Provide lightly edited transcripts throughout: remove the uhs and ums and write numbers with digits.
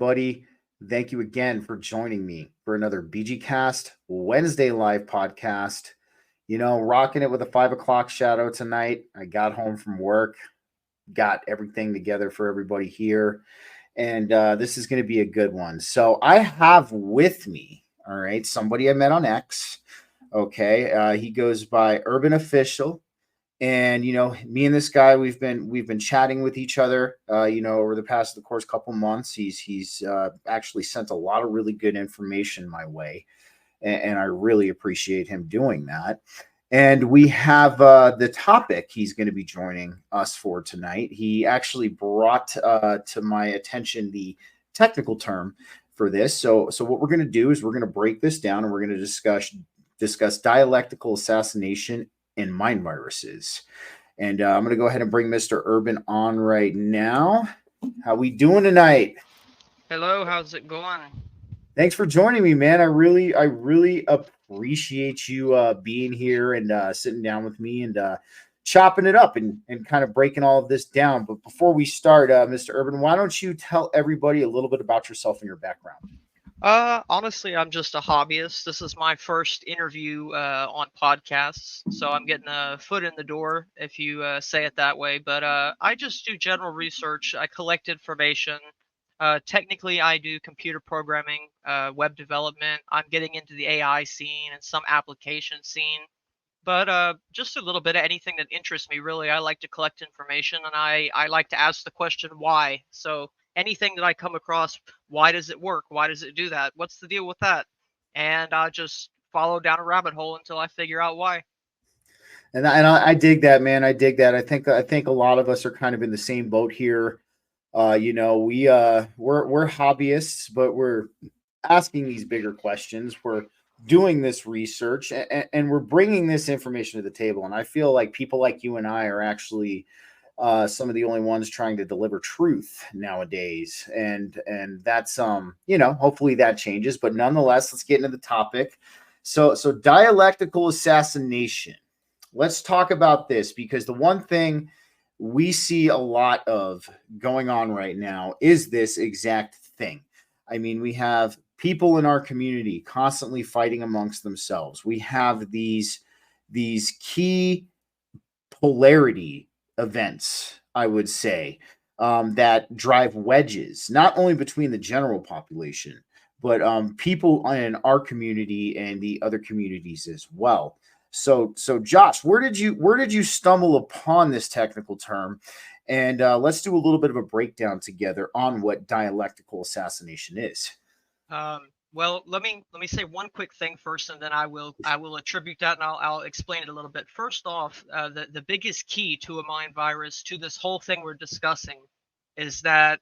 buddy. Thank you again for joining me for another BG Cast Wednesday live podcast. Rocking it with a 5 o'clock shadow tonight. I got home from work, got everything together for everybody here, and this is going to be a good one. So I have with me, all right, somebody I met on X. Okay, he goes by Urban Official. And me and this guy, we've been chatting with each other over the past, of course, couple months. He's actually sent a lot of really good information my way, and I really appreciate him doing that. And we have the topic he's going to be joining us for tonight. He actually brought to my attention the technical term for this. So what we're going to do is we're going to break this down, and we're going to discuss dialectical assassination and mind viruses. And I'm going to go ahead and bring Mr. Urban on right now. How we doing tonight? Hello, how's it going? Thanks for joining me, man. I really appreciate you being here and sitting down with me and chopping it up and kind of breaking all of this down. But before we start, Mr. Urban, why don't you tell everybody a little bit about yourself and your background? Honestly, I'm just a hobbyist. This is my first interview on podcasts, so I'm getting a foot in the door, if you say it that way. But I just do general research. I collect information. Technically, I do computer programming, web development. I'm getting into the AI scene and some application scene. But just a little bit of anything that interests me, really. I like to collect information, and I like to ask the question why. So anything that I come across, why does it work? Why does it do that? What's the deal with that? And I just follow down a rabbit hole until I figure out why. And I dig that, man. I dig that. I think a lot of us are kind of in the same boat here. We're hobbyists, but we're asking these bigger questions. We're doing this research, and we're bringing this information to the table. And I feel like people like you and I are actually some of the only ones trying to deliver truth nowadays. And that's hopefully that changes. But nonetheless, let's get into the topic. So dialectical assassination. Let's talk about this, because the one thing we see a lot of going on right now is this exact thing. I mean, we have people in our community constantly fighting amongst themselves. We have these key polarity events, I would say, that drive wedges not only between the general population, but people in our community and the other communities as well. So Josh, where did you stumble upon this technical term? And let's do a little bit of a breakdown together on what dialectical assassination is. Well, let me say one quick thing first, and then I will attribute that, and I'll explain it a little bit. First off, the biggest key to a mind virus, to this whole thing we're discussing, is that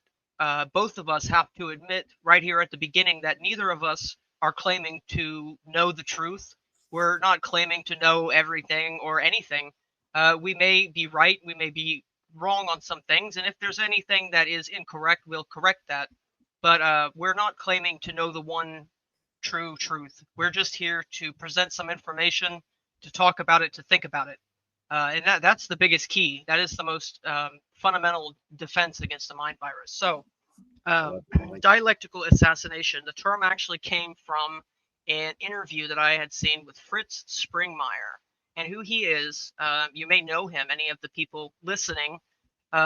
both of us have to admit right here at the beginning that neither of us are claiming to know the truth. We're not claiming to know everything or anything. We may be right, we may be wrong on some things, and if there's anything that is incorrect, we'll correct that. But we're not claiming to know the one true truth. We're just here to present some information, to talk about it, to think about it. And that's the biggest key. That is the most fundamental defense against the mind virus. So, um, dialectical assassination, the term actually came from an interview that I had seen with Fritz Springmeier. And who he is, you may know him, any of the people listening,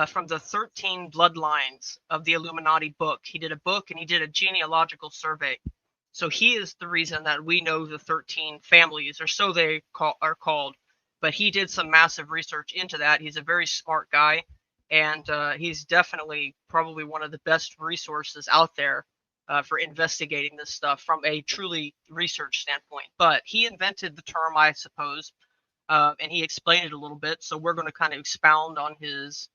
from the 13 Bloodlines of the Illuminati book. He did a book and he did a genealogical survey. So he is the reason that we know the 13 families, or so they are called. But he did some massive research into that. He's a very smart guy, and he's definitely probably one of the best resources out there for investigating this stuff from a truly research standpoint. But he invented the term, I suppose, and he explained it a little bit. So we're going to kind of expound on his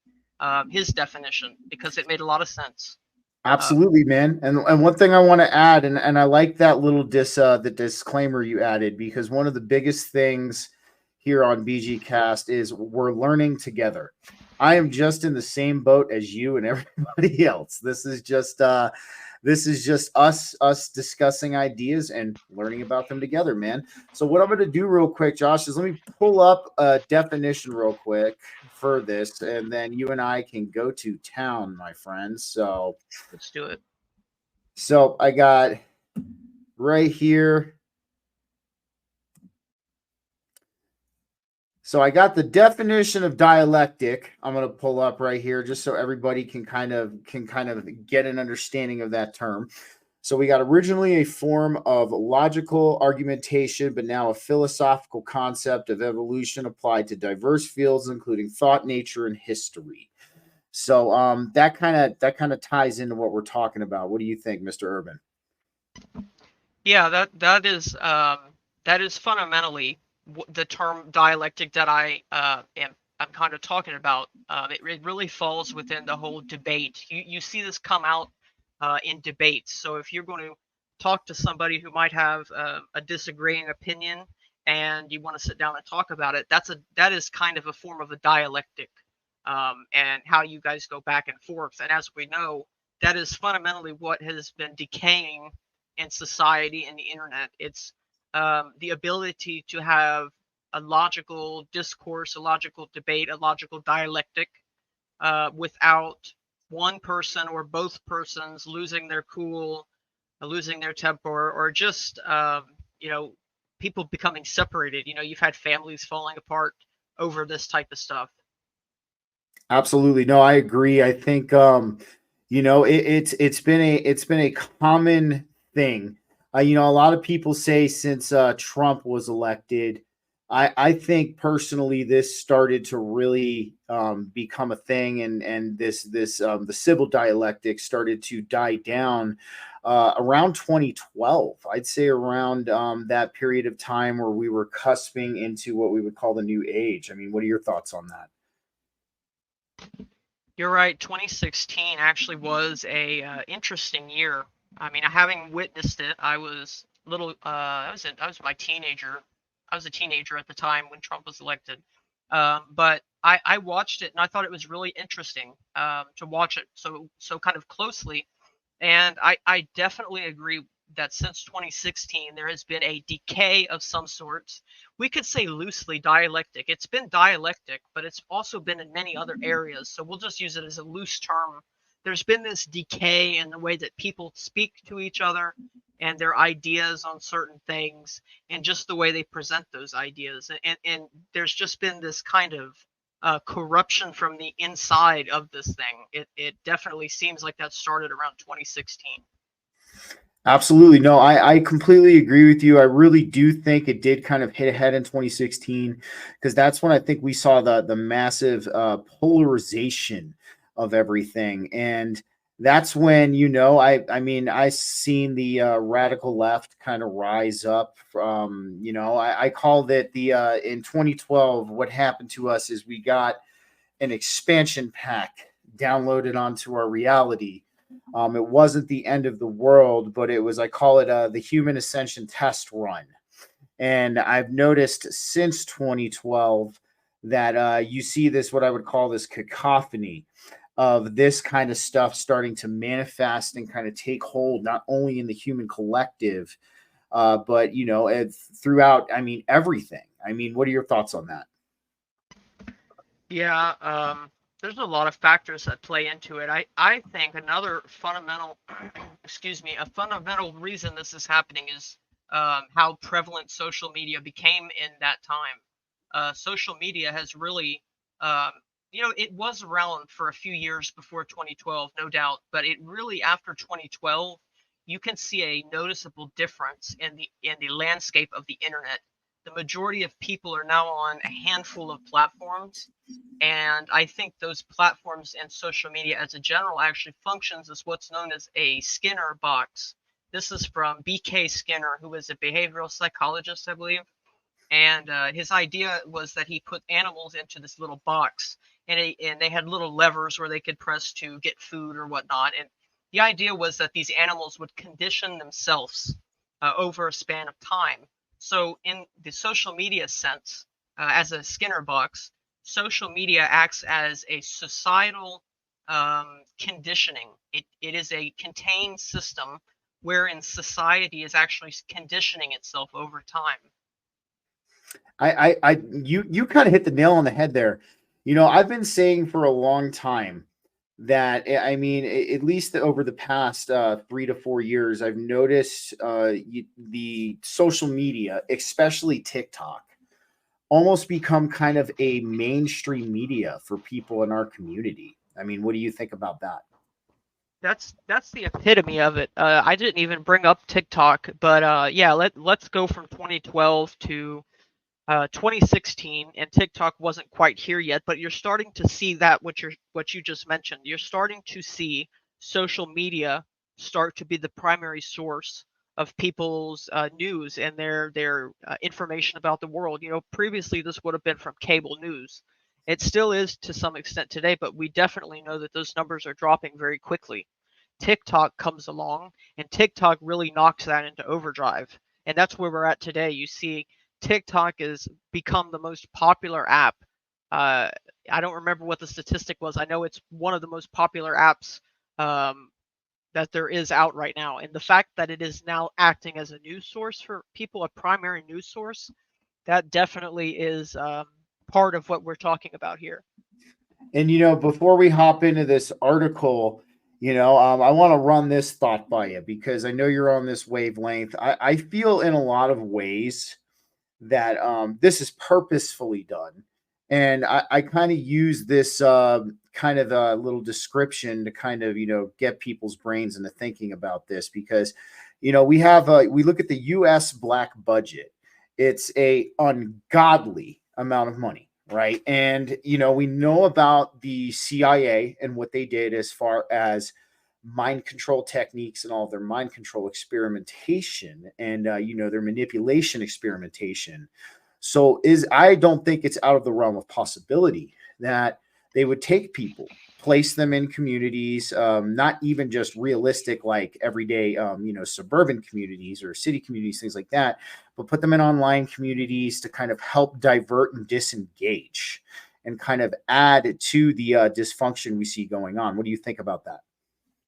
definition, because it made a lot of sense. Uh, Absolutely, man. And one thing I want to add, and I like that little the disclaimer you added, because one of the biggest things here on BG Cast is we're learning together. I am just in the same boat as you and everybody else. This is just us discussing ideas and learning about them together, man. So what I'm going to do real quick, Josh, is let me pull up a definition real quick for this, and then you and I can go to town, my friends. So let's do it. So I got right here. So I got the definition of dialectic. I'm going to pull up right here just so everybody can kind of get an understanding of that term. So we got originally a form of logical argumentation, but now a philosophical concept of evolution applied to diverse fields, including thought, nature, and history. So that kind of ties into what we're talking about. What do you think, Mr. Urban? Yeah, that is fundamentally the term dialectic that I'm kind of talking about. It really falls within the whole debate. You see this come out in debates. So if you're going to talk to somebody who might have a disagreeing opinion and you want to sit down and talk about it, that is kind of a form of a dialectic, and how you guys go back and forth. And as we know, that is fundamentally what has been decaying in society and the internet. It's the ability to have a logical discourse, a logical debate, a logical dialectic, without one person or both persons losing their cool, losing their temper, or just you know, people becoming separated. You've had families falling apart over this type of stuff. Absolutely. No, I agree. I think it's been a common thing. A lot of people say since Trump was elected, I think personally this started to really become a thing, and this the civil dialectic started to die down around 2012. I'd say around that period of time where we were cusping into what we would call the new age. I mean, what are your thoughts on that? You're right. 2016 actually was a interesting year. I mean, having witnessed it, I was little. I was my teenager. I was a teenager at the time when Trump was elected. But I watched it and I thought it was really interesting to watch it so kind of closely. And I definitely agree that since 2016, there has been a decay of some sorts. We could say loosely dialectic. It's been dialectic, but it's also been in many other areas. So we'll just use it as a loose term. There's been this decay in the way that people speak to each other and their ideas on certain things and just the way they present those ideas. And there's just been this kind of corruption from the inside of this thing. It definitely seems like that started around 2016. Absolutely. No, I completely agree with you. I really do think it did kind of hit ahead in 2016 because that's when I think we saw the massive polarization of everything. And that's when, I mean, I seen the radical left kind of rise up from, I called it in 2012, what happened to us is we got an expansion pack downloaded onto our reality. It wasn't the end of the world, but it was, I call it the human ascension test run. And I've noticed since 2012 that you see this, what I would call this cacophony of this kind of stuff starting to manifest and kind of take hold, not only in the human collective, but, throughout, I mean, everything. I mean, what are your thoughts on that? Yeah, there's a lot of factors that play into it. I think another fundamental, excuse me, a fundamental reason this is happening is how prevalent social media became in that time. Social media has really, um, it was around for a few years before 2012, no doubt, but it really after 2012, you can see a noticeable difference in the landscape of the internet. The majority of people are now on a handful of platforms, and I think those platforms and social media as a general actually functions as what's known as a Skinner box. This is from B.K. Skinner, who was a behavioral psychologist, I believe. And his idea was that he put animals into this little box, and they had little levers where they could press to get food or whatnot. And the idea was that these animals would condition themselves over a span of time. So, in the social media sense, as a Skinner box, social media acts as a societal conditioning. It is a contained system wherein society is actually conditioning itself over time. You kind of hit the nail on the head there. I've been saying for a long time that, I mean, at least over the past 3 to 4 years, I've noticed the social media, especially TikTok, almost become kind of a mainstream media for people in our community. I mean, what do you think about that? That's the epitome of it. I didn't even bring up TikTok, but yeah, let's go from 2012 to 2016, and TikTok wasn't quite here yet, but you're starting to see that what you just mentioned. You're starting to see social media start to be the primary source of people's news and their information about the world. You know, previously this would have been from cable news. It still is to some extent today, but we definitely know that those numbers are dropping very quickly. TikTok comes along, and TikTok really knocks that into overdrive. And that's where we're at today. You see, TikTok has become the most popular app. Uh, I don't remember what the statistic was. I know it's one of the most popular apps um, that there is out right now. And the fact that it is now acting as a news source for people, a primary news source, that definitely is part of what we're talking about here. And, before we hop into this article, I want to run this thought by you because I know you're on this wavelength. I feel in a lot of ways that this is purposefully done. And I kind of use this kind of a little description to kind of, get people's brains into thinking about this because, we look at the US black budget. It's a ungodly amount of money. Right. And, we know about the CIA and what they did as far as mind control techniques and all of their mind control experimentation and, their manipulation experimentation. So I don't think it's out of the realm of possibility that they would take people, place them in communities, not even just realistic, like everyday, suburban communities or city communities, things like that, but put them in online communities to kind of help divert and disengage and kind of add to the dysfunction we see going on. What do you think about that?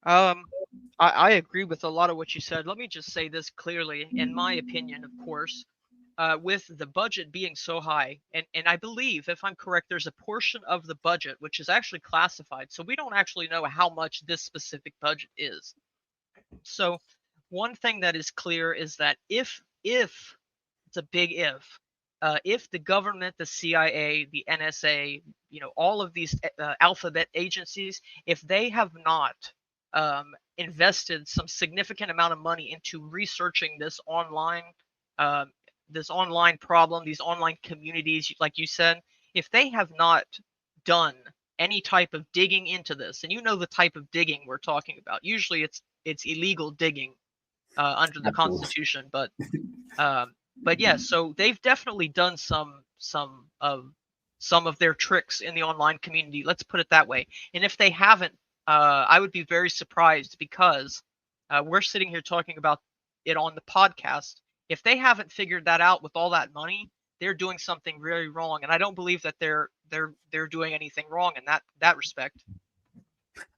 Um, I agree with a lot of what you said. Let me just say this clearly. In my opinion, of course, with the budget being so high, and I believe, if I'm correct, there's a portion of the budget which is actually classified. So we don't actually know how much this specific budget is. So one thing that is clear is that if it's a big if the government, the CIA, the NSA, all of these alphabet agencies, if they have not invested some significant amount of money into researching um, this online problem, these online communities, like you said, if they have not done any type of digging into this, and the type of digging we're talking about, usually it's illegal digging under the Absolutely. Constitution, but yeah, so they've definitely done some of their tricks in the online community. Let's put it that way. And if they haven't, I would be very surprised because we're sitting here talking about it on the podcast. If they haven't figured that out with all that money, they're doing something very wrong. And I don't believe that they're doing anything wrong in that respect.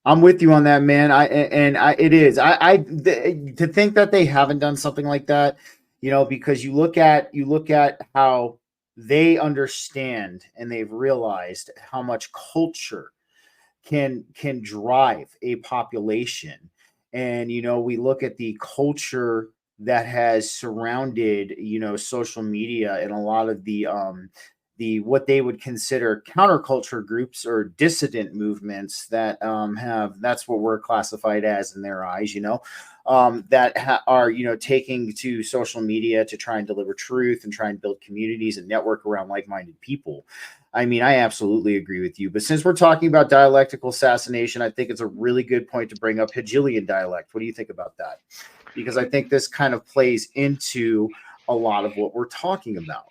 I'm with you on that, man. It is. To think that they haven't done something like that, because you look at how they understand and they've realized how much culture can drive a population. And, we look at the culture that has surrounded, social media and a lot of the what they would consider counterculture groups or dissident movements that that's what we're classified as in their eyes, that are taking to social media to try and deliver truth and try and build communities and network around like-minded people. I mean, I absolutely agree with you. But since we're talking about dialectical assassination, I think it's a really good point to bring up Hegelian dialect. What do you think about that? Because I think this kind of plays into a lot of what we're talking about.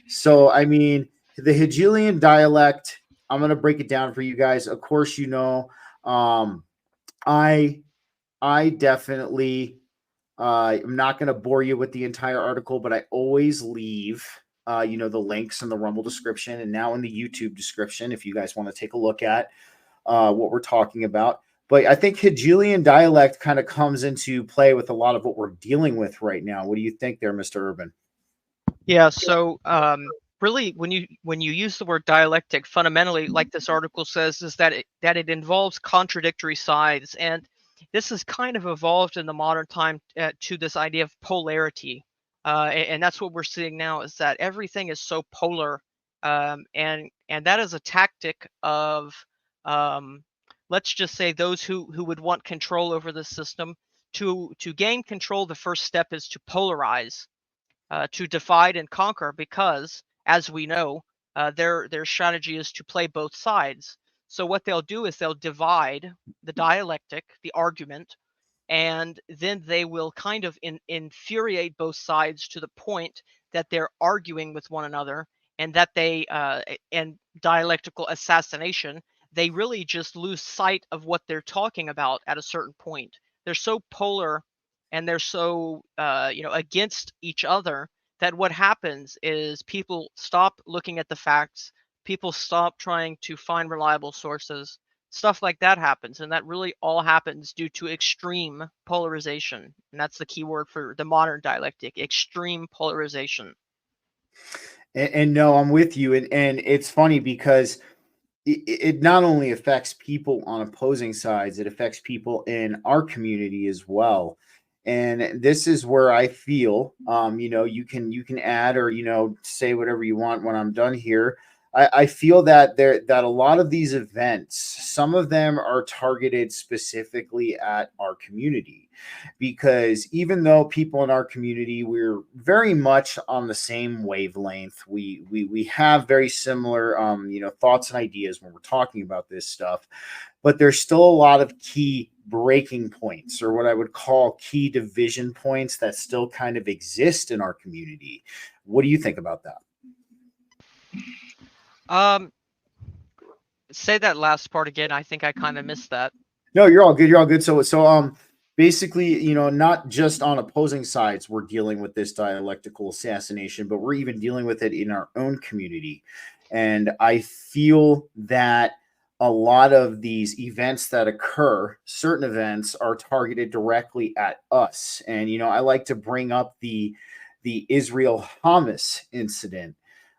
So, I mean, the Hegelian dialect, I'm going to break it down for you guys. Of course, I definitely I'm not going to bore you with the entire article, but I always leave the links in the Rumble description and now in the YouTube description if you guys want to take a look at what we're talking about. But I think Hegelian dialect kind of comes into play with a lot of what we're dealing with right now. What do you think there, Mr. Urban? Yeah, so really, when you use the word dialectic, fundamentally, like this article says, is that it involves contradictory sides, and this has kind of evolved in the modern time to this idea of polarity, and that's what we're seeing now, is that everything is so polar, and that is a tactic of, um, let's just say, those who would want control over the system. To gain control, the first step is to polarize, to divide and conquer, because, as we know, their strategy is to play both sides. So what they'll do is they'll divide the dialectic, the argument, and then they will kind of infuriate both sides to the point that they're arguing with one another, and that and dialectical assassination, they really just lose sight of what they're talking about at a certain point. They're so polar, and they're so against each other, that what happens is people stop looking at the facts, people stop trying to find reliable sources, stuff like that happens, and that really all happens due to extreme polarization, and that's the key word for the modern dialectic: extreme polarization. And no, I'm with you, and it's funny because it not only affects people on opposing sides, it affects people in our community as well. And this is where I feel, you can add, or say whatever you want when I'm done here. I feel that that a lot of these events, some of them are targeted specifically at our community, because even though people in our community, we're very much on the same wavelength, we have very similar thoughts and ideas when we're talking about this stuff, but there's still a lot of key breaking points, or what I would call key division points, that still kind of exist in our community. What do you think about that? Um, Say that last part again. I think I kind of missed that. No, you're all good. You're all good. So basically, not just on opposing sides, we're dealing with this dialectical assassination, but we're even dealing with it in our own community. And I feel that a lot of these events that occur, certain events, are targeted directly at us. And I like to bring up the Israel Hamas incident,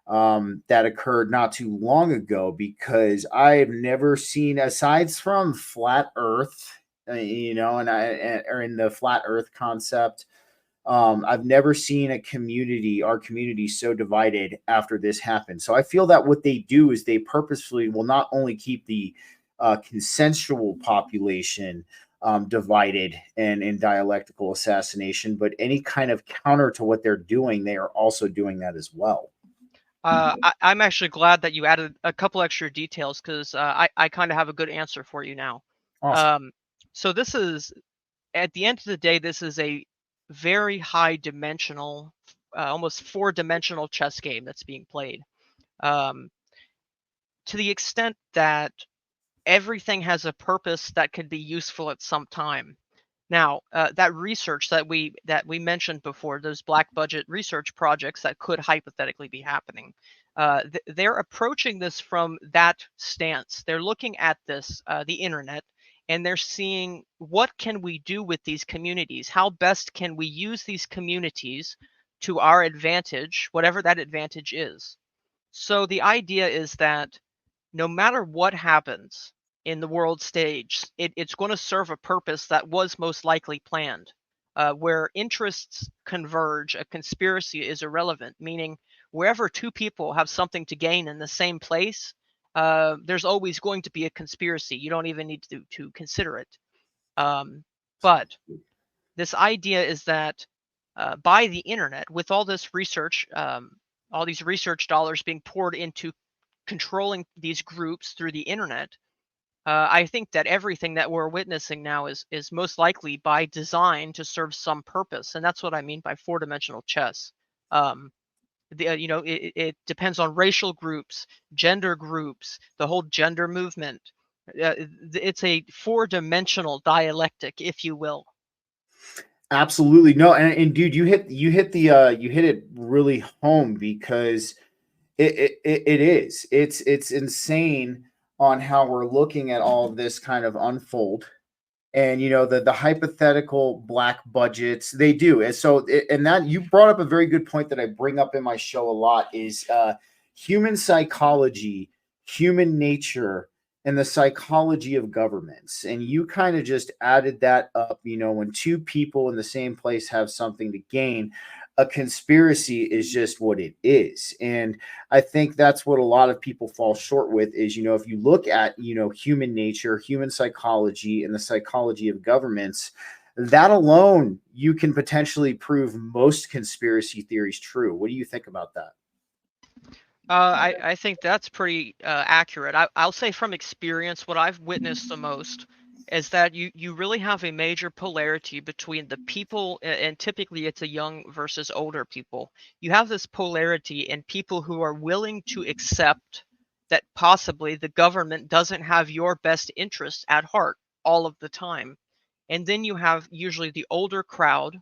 that occurred not too long ago, because I've never seen, aside from flat Earth, or in the flat Earth concept, I've never seen our community, so divided after this happened. So I feel that what they do is they purposefully will not only keep the consensual population divided and in dialectical assassination, but any kind of counter to what they're doing, they are also doing that as well. I'm actually glad that you added a couple extra details, because I kind of have a good answer for you now. Awesome. So this is, at the end of the day, this is a very high dimensional, almost four-dimensional chess game that's being played. To the extent that everything has a purpose that could be useful at some time. Now, that research that we mentioned before, those black budget research projects that could hypothetically be happening, they're approaching this from that stance. They're looking at this, the internet, and they're seeing, what can we do with these communities? How best can we use these communities to our advantage, whatever that advantage is? So the idea is that no matter what happens in the world stage, it's going to serve a purpose that was most likely planned. Where interests converge, a conspiracy is irrelevant, meaning wherever two people have something to gain in the same place, there's always going to be a conspiracy. You don't even need to consider it. But this idea is that, by the internet, with all this research, all these research dollars being poured into controlling these groups through the internet, I think that everything that we're witnessing now is most likely by design to serve some purpose, and that's what I mean by four-dimensional chess. Um, it depends on racial groups, gender groups, the whole gender movement. It's a four-dimensional dialectic, if you will. Absolutely. No, and dude, you hit it really home, because it is. It's insane on how we're looking at all of this kind of unfold. And the hypothetical black budgets, they do. And so, and that, you brought up a very good point that I bring up in my show a lot, is human psychology, human nature, and the psychology of governments. And you kind of just added that up. When two people in the same place have something to gain, a conspiracy is just what it is. And I think that's what a lot of people fall short with is, if you look at, human nature, human psychology, and the psychology of governments, that alone, you can potentially prove most conspiracy theories true. What do you think about that? I think that's pretty accurate. I'll say from experience, what I've witnessed the most is that you really have a major polarity between the people, and typically it's a young versus older people. You have this polarity in people who are willing to accept that possibly the government doesn't have your best interests at heart all of the time. And then you have usually the older crowd,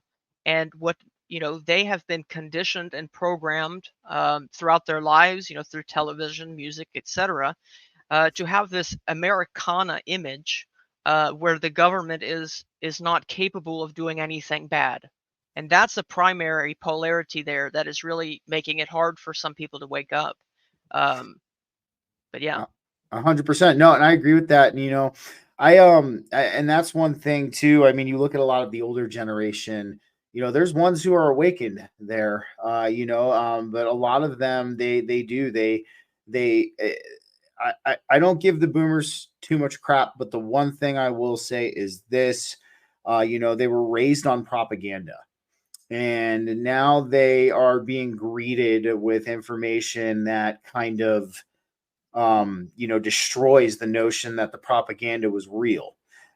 and what they have been conditioned and programmed throughout their lives, through television, music, etc., to have this Americana image where the government is not capable of doing anything bad. And that's a primary polarity there that is really making it hard for some people to wake up. But yeah. 100%. No, and I agree with that. And and that's one thing too. I mean, you look at a lot of the older generation. There's ones who are awakened there. But a lot of them, I don't give the boomers too much crap. But the one thing I will say is this: they were raised on propaganda. And now they are being greeted with information that kind of destroys the notion that the propaganda was real.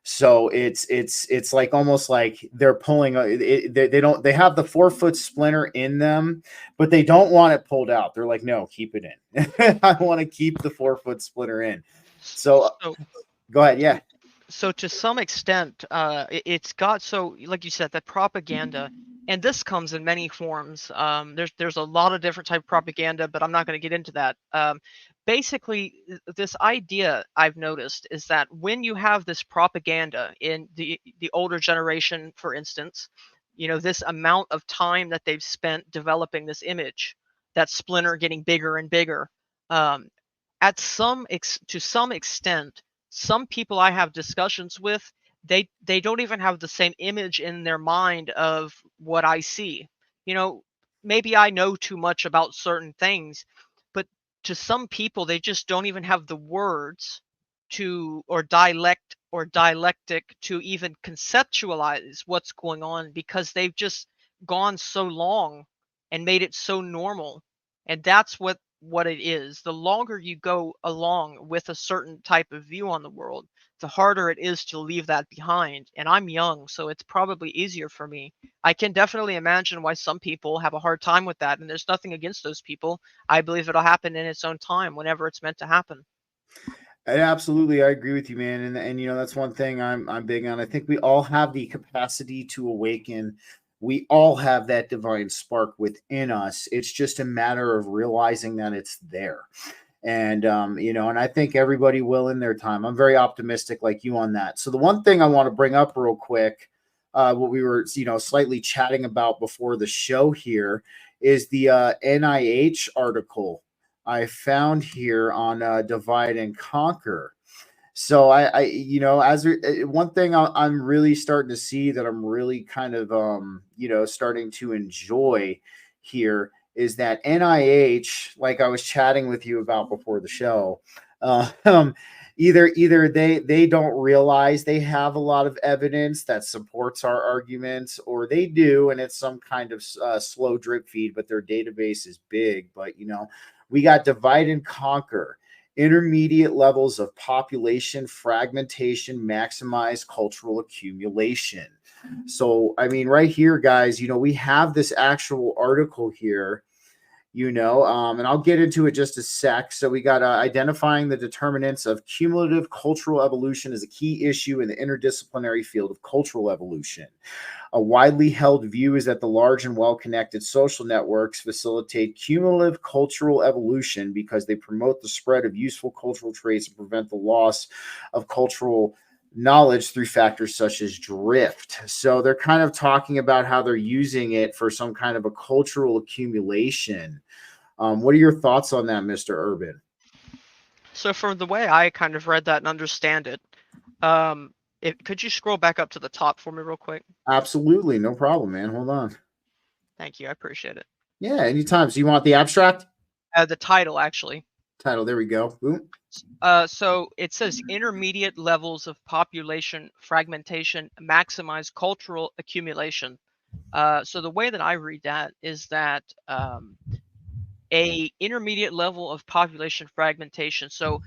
So it's like almost like they're pulling they have the 4-foot splinter in them, but they don't want it pulled out. They're like, no, keep it in. I want to keep the 4-foot splinter in. So go ahead. Yeah. So to some extent, it's got, so like you said, that propaganda, and this comes in many forms. There's a lot of different type of propaganda, but I'm not going to get into that. Basically, this idea I've noticed is that when you have this propaganda in the older generation, for instance, this amount of time that they've spent developing this image, that splinter getting bigger and bigger, to some extent, some people I have discussions with, they don't even have the same image in their mind of what I see. Maybe I know too much about certain things, but to some people they just don't even have the words to, or dialectic to even conceptualize what's going on, because they've just gone so long and made it so normal. And that's what it is. The longer you go along with a certain type of view on the world, the harder it is to leave that behind. And I'm young, so it's probably easier for me. I can definitely imagine why some people have a hard time with that, and there's nothing against those people. I believe it'll happen in its own time, whenever it's meant to happen. Absolutely, I agree with you, man. And that's one thing I'm big on. I think we all have the capacity to awaken. We all have that divine spark within us. It's just a matter of realizing that it's there. And I think everybody will in their time. I'm very optimistic like you on that. So the one thing I want to bring up real quick, what we were, slightly chatting about before the show here, is the NIH article I found here on Divide and Conquer. So one thing I'm really starting to see that I'm really kind of starting to enjoy here is that NIH, like I was chatting with you about before the show, either they don't realize they have a lot of evidence that supports our arguments, or they do, and it's some kind of slow drip feed, but their database is big. But we got divide and conquer, intermediate levels of population fragmentation, maximize cultural accumulation. So, I mean, right here, guys, we have this actual article here, and I'll get into it just a sec. So we got identifying the determinants of cumulative cultural evolution as a key issue in the interdisciplinary field of cultural evolution. A widely held view is that the large and well-connected social networks facilitate cumulative cultural evolution because they promote the spread of useful cultural traits and prevent the loss of cultural knowledge through factors such as drift. So they're kind of talking about how they're using it for some kind of a cultural accumulation. What are your thoughts on that, Mr. Urban? So from the way I kind of read that and understand it, could you scroll back up to the top for me real quick? Absolutely, no problem, man. Hold on. Thank you, I appreciate it. Yeah, anytime. So you want the abstract The title actually. title? There we go. Boom. So it says intermediate levels of population fragmentation maximize cultural accumulation. So the way that I read that is that a intermediate level of population fragmentation. So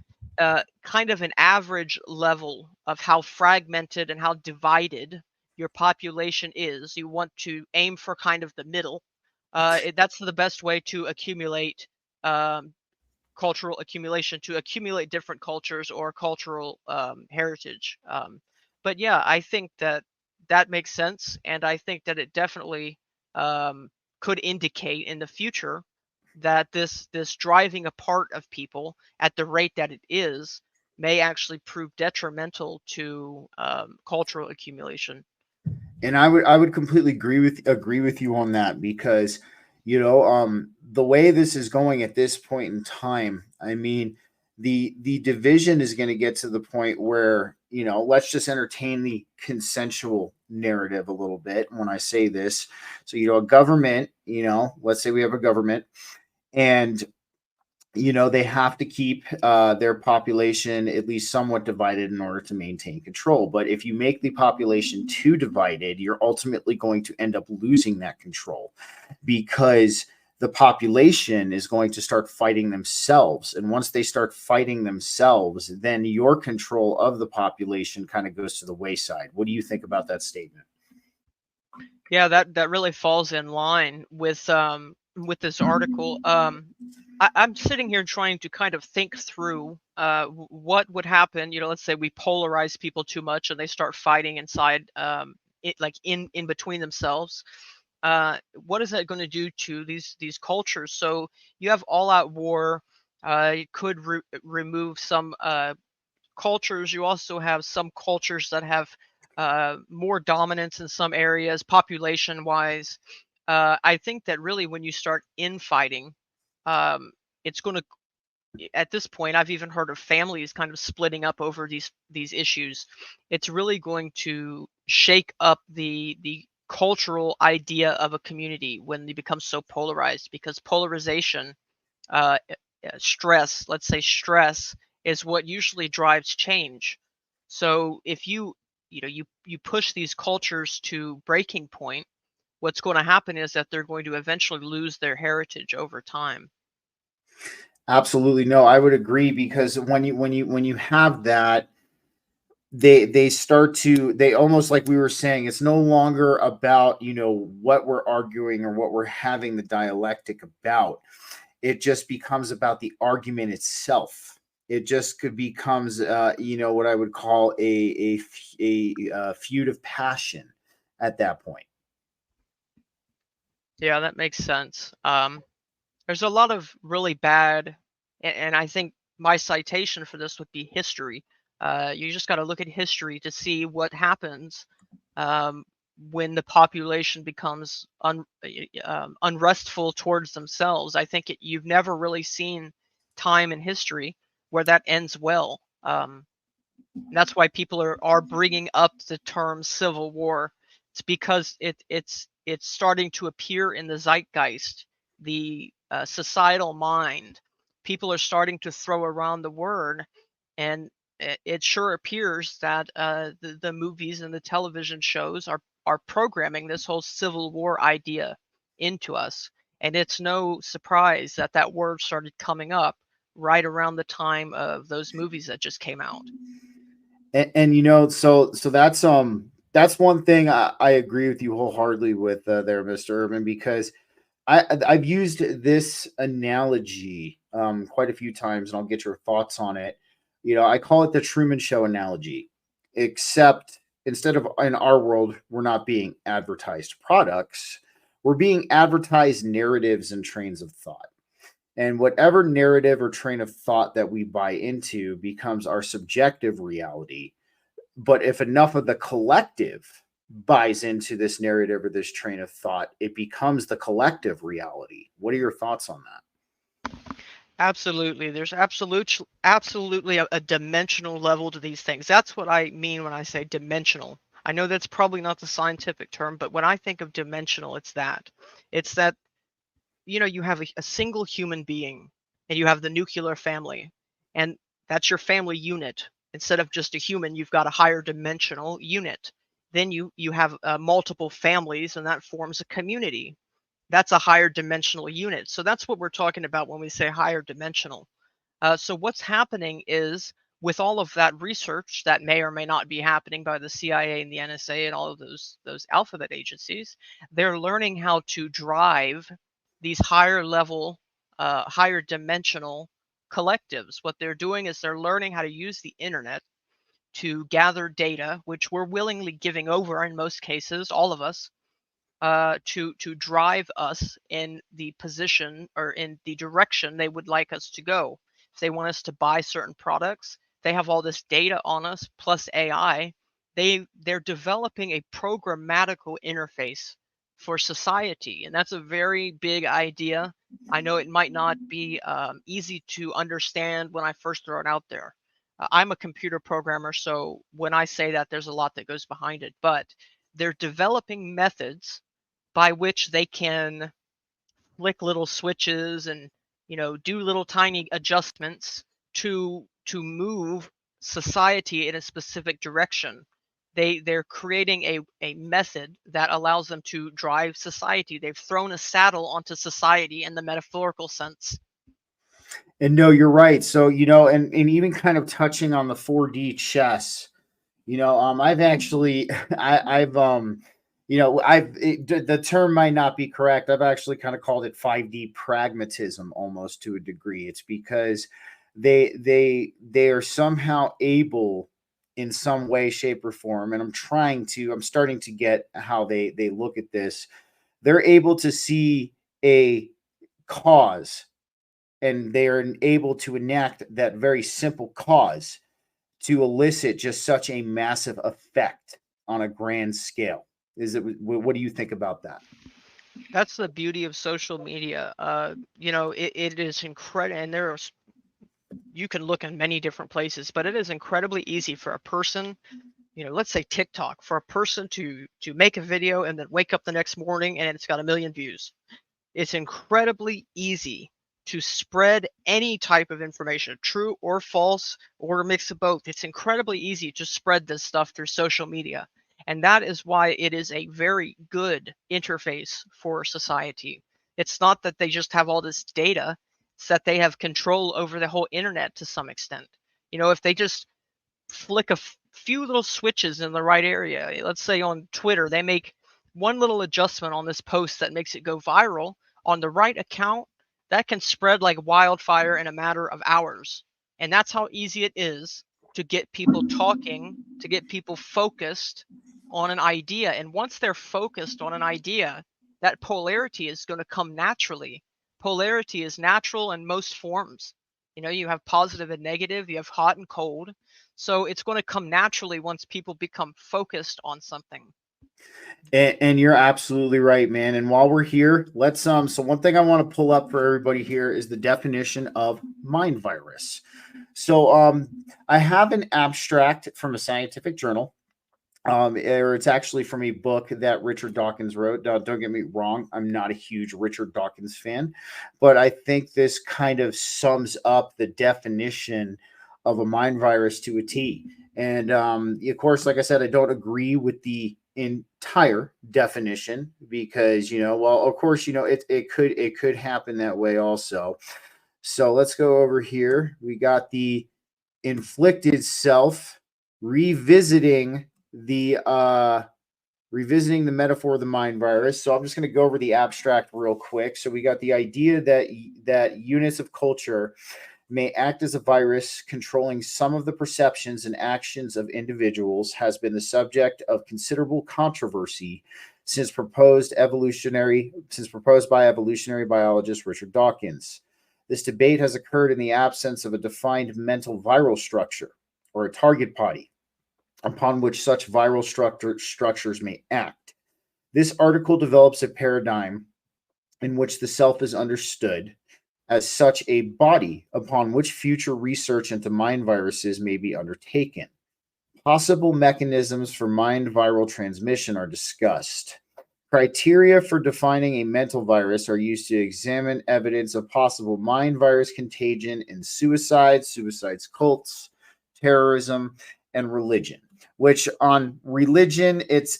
kind of an average level of how fragmented and how divided your population is. You want to aim for kind of the middle. That's the best way to accumulate um, cultural accumulation, to accumulate different cultures or cultural heritage. But yeah, I think that that makes sense, and I think that it definitely could indicate in the future that this driving apart of people at the rate that it is may actually prove detrimental to cultural accumulation. And I would completely agree with you on that, because the way this is going at this point in time, I mean, the division is going to get to the point where, let's just entertain the consensual narrative a little bit when I say this. So, a government, let's say we have a government, and they have to keep their population at least somewhat divided in order to maintain control. But if you make the population too divided, you're ultimately going to end up losing that control, because the population is going to start fighting themselves. And once they start fighting themselves, then your control of the population kind of goes to the wayside. What do you think about that statement? Yeah, that really falls in line with this article. I'm sitting here trying to kind of think through what would happen. Let's say we polarize people too much and they start fighting inside, like in between themselves. What is that going to do to these cultures? So you have all-out war. It could remove some cultures. You also have some cultures that have more dominance in some areas, population wise. I think that really when you start infighting, it's going to, at this point, I've even heard of families kind of splitting up over these issues. It's really going to shake up the cultural idea of a community when they become so polarized, because polarization, uh, stress, let's say stress, is what usually drives change. So if you push these cultures to breaking point, what's going to happen is that they're going to eventually lose their heritage over time. Absolutely. No, I would agree, because when you have that, they almost, like we were saying, it's no longer about what we're arguing or what we're having the dialectic about. It just becomes about the argument itself. It just could becomes what I would call a feud of passion at that point. Yeah, that makes sense. There's a lot of really bad, and I think my citation for this would be history. You just got to look at history to see what happens um, when the population becomes unrestful towards themselves. I think you've never really seen time in history where that ends well. That's why people are bringing up the term civil war. It's because it's starting to appear in the zeitgeist, the societal mind. People are starting to throw around the word, and it sure appears that the movies and the television shows are programming this whole civil war idea into us. And it's no surprise that that word started coming up right around the time of those movies that just came out. And so that's one thing I agree with you wholeheartedly with there, Mr. Urban, because I've used this analogy quite a few times, and I'll get your thoughts on it. I call it the Truman Show analogy, except instead of, in our world, we're not being advertised products, we're being advertised narratives and trains of thought. And whatever narrative or train of thought that we buy into becomes our subjective reality. But if enough of the collective buys into this narrative or this train of thought, it becomes the collective reality. What are your thoughts on that? Absolutely. There's absolutely a dimensional level to these things. That's what I mean when I say dimensional. I know that's probably not the scientific term, but when I think of dimensional, it's that. It's that, you have a single human being and you have the nuclear family, and that's your family unit. Instead of just a human, you've got a higher dimensional unit. Then you have multiple families, and that forms a community. That's a higher dimensional unit. So that's what we're talking about when we say higher dimensional. So what's happening is, with all of that research that may or may not be happening by the CIA and the NSA and all of those alphabet agencies, they're learning how to drive these higher level, higher dimensional collectives. What they're doing is they're learning how to use the internet to gather data, which we're willingly giving over in most cases, all of us, to drive us in the position or in the direction they would like us to go. If they want us to buy certain products, they have all this data on us plus AI. They're developing a programmatical interface for society, and that's a very big idea. I know it might not be easy to understand when I first throw it out there. I'm a computer programmer, so when I say that, there's a lot that goes behind it. But they're developing methods by which they can flick little switches and do little tiny adjustments to move society in a specific direction. They're creating a method that allows them to drive society. They've thrown a saddle onto society in the metaphorical sense. And no, you're right. So, and even kind of touching on the 4D chess, I've actually, I've, the term might not be correct. I've actually kind of called it 5D pragmatism almost to a degree. It's because they are somehow able in some way, shape, or form. And I'm starting to get how they look at this. They're able to see a cause, and they are able to enact that very simple cause to elicit just such a massive effect on a grand scale. What do you think about that? That's the beauty of social media. It is incredible, and you can look in many different places, but it is incredibly easy for a person, let's say TikTok, for a person to make a video and then wake up the next morning and it's got 1 million views. It's incredibly easy to spread any type of information, true or false, or a mix of both. It's incredibly easy to spread this stuff through social media. And that is why it is a very good interface for society. It's not that they just have all this data, it's that they have control over the whole internet to some extent. If they just flick a few little switches in the right area, let's say on Twitter, they make one little adjustment on this post that makes it go viral on the right account, that can spread like wildfire in a matter of hours. And that's how easy it is to get people talking, to get people focused on an idea. And once they're focused on an idea, that polarity is going to come naturally. Polarity is natural in most forms. You have positive and negative, you have hot and cold. So it's going to come naturally once people become focused on something. And you're absolutely right, man. And while we're here, let's so one thing I want to pull up for everybody here is the definition of mind virus. So I have an abstract from a scientific journal. Or it's actually from a book that Richard Dawkins wrote. Don't get me wrong, I'm not a huge Richard Dawkins fan, but I think this kind of sums up the definition of a mind virus to a T. And of course, like I said, I don't agree with the entire definition because well, of course, it could happen that way also. So let's go over here. We got the inflicted self revisiting the metaphor of the mind virus. So I'm just going to go over the abstract real quick. So we got the idea that units of culture may act as a virus controlling some of the perceptions and actions of individuals has been the subject of considerable controversy since proposed by evolutionary biologist Richard Dawkins. This debate has occurred in the absence of a defined mental viral structure or a target body upon which such viral structures may act. This article develops a paradigm in which the self is understood as such a body upon which future research into mind viruses may be undertaken. Possible mechanisms for mind viral transmission are discussed. Criteria for defining a mental virus are used to examine evidence of possible mind virus contagion in suicides, cults, terrorism, and religion. Which on religion, it's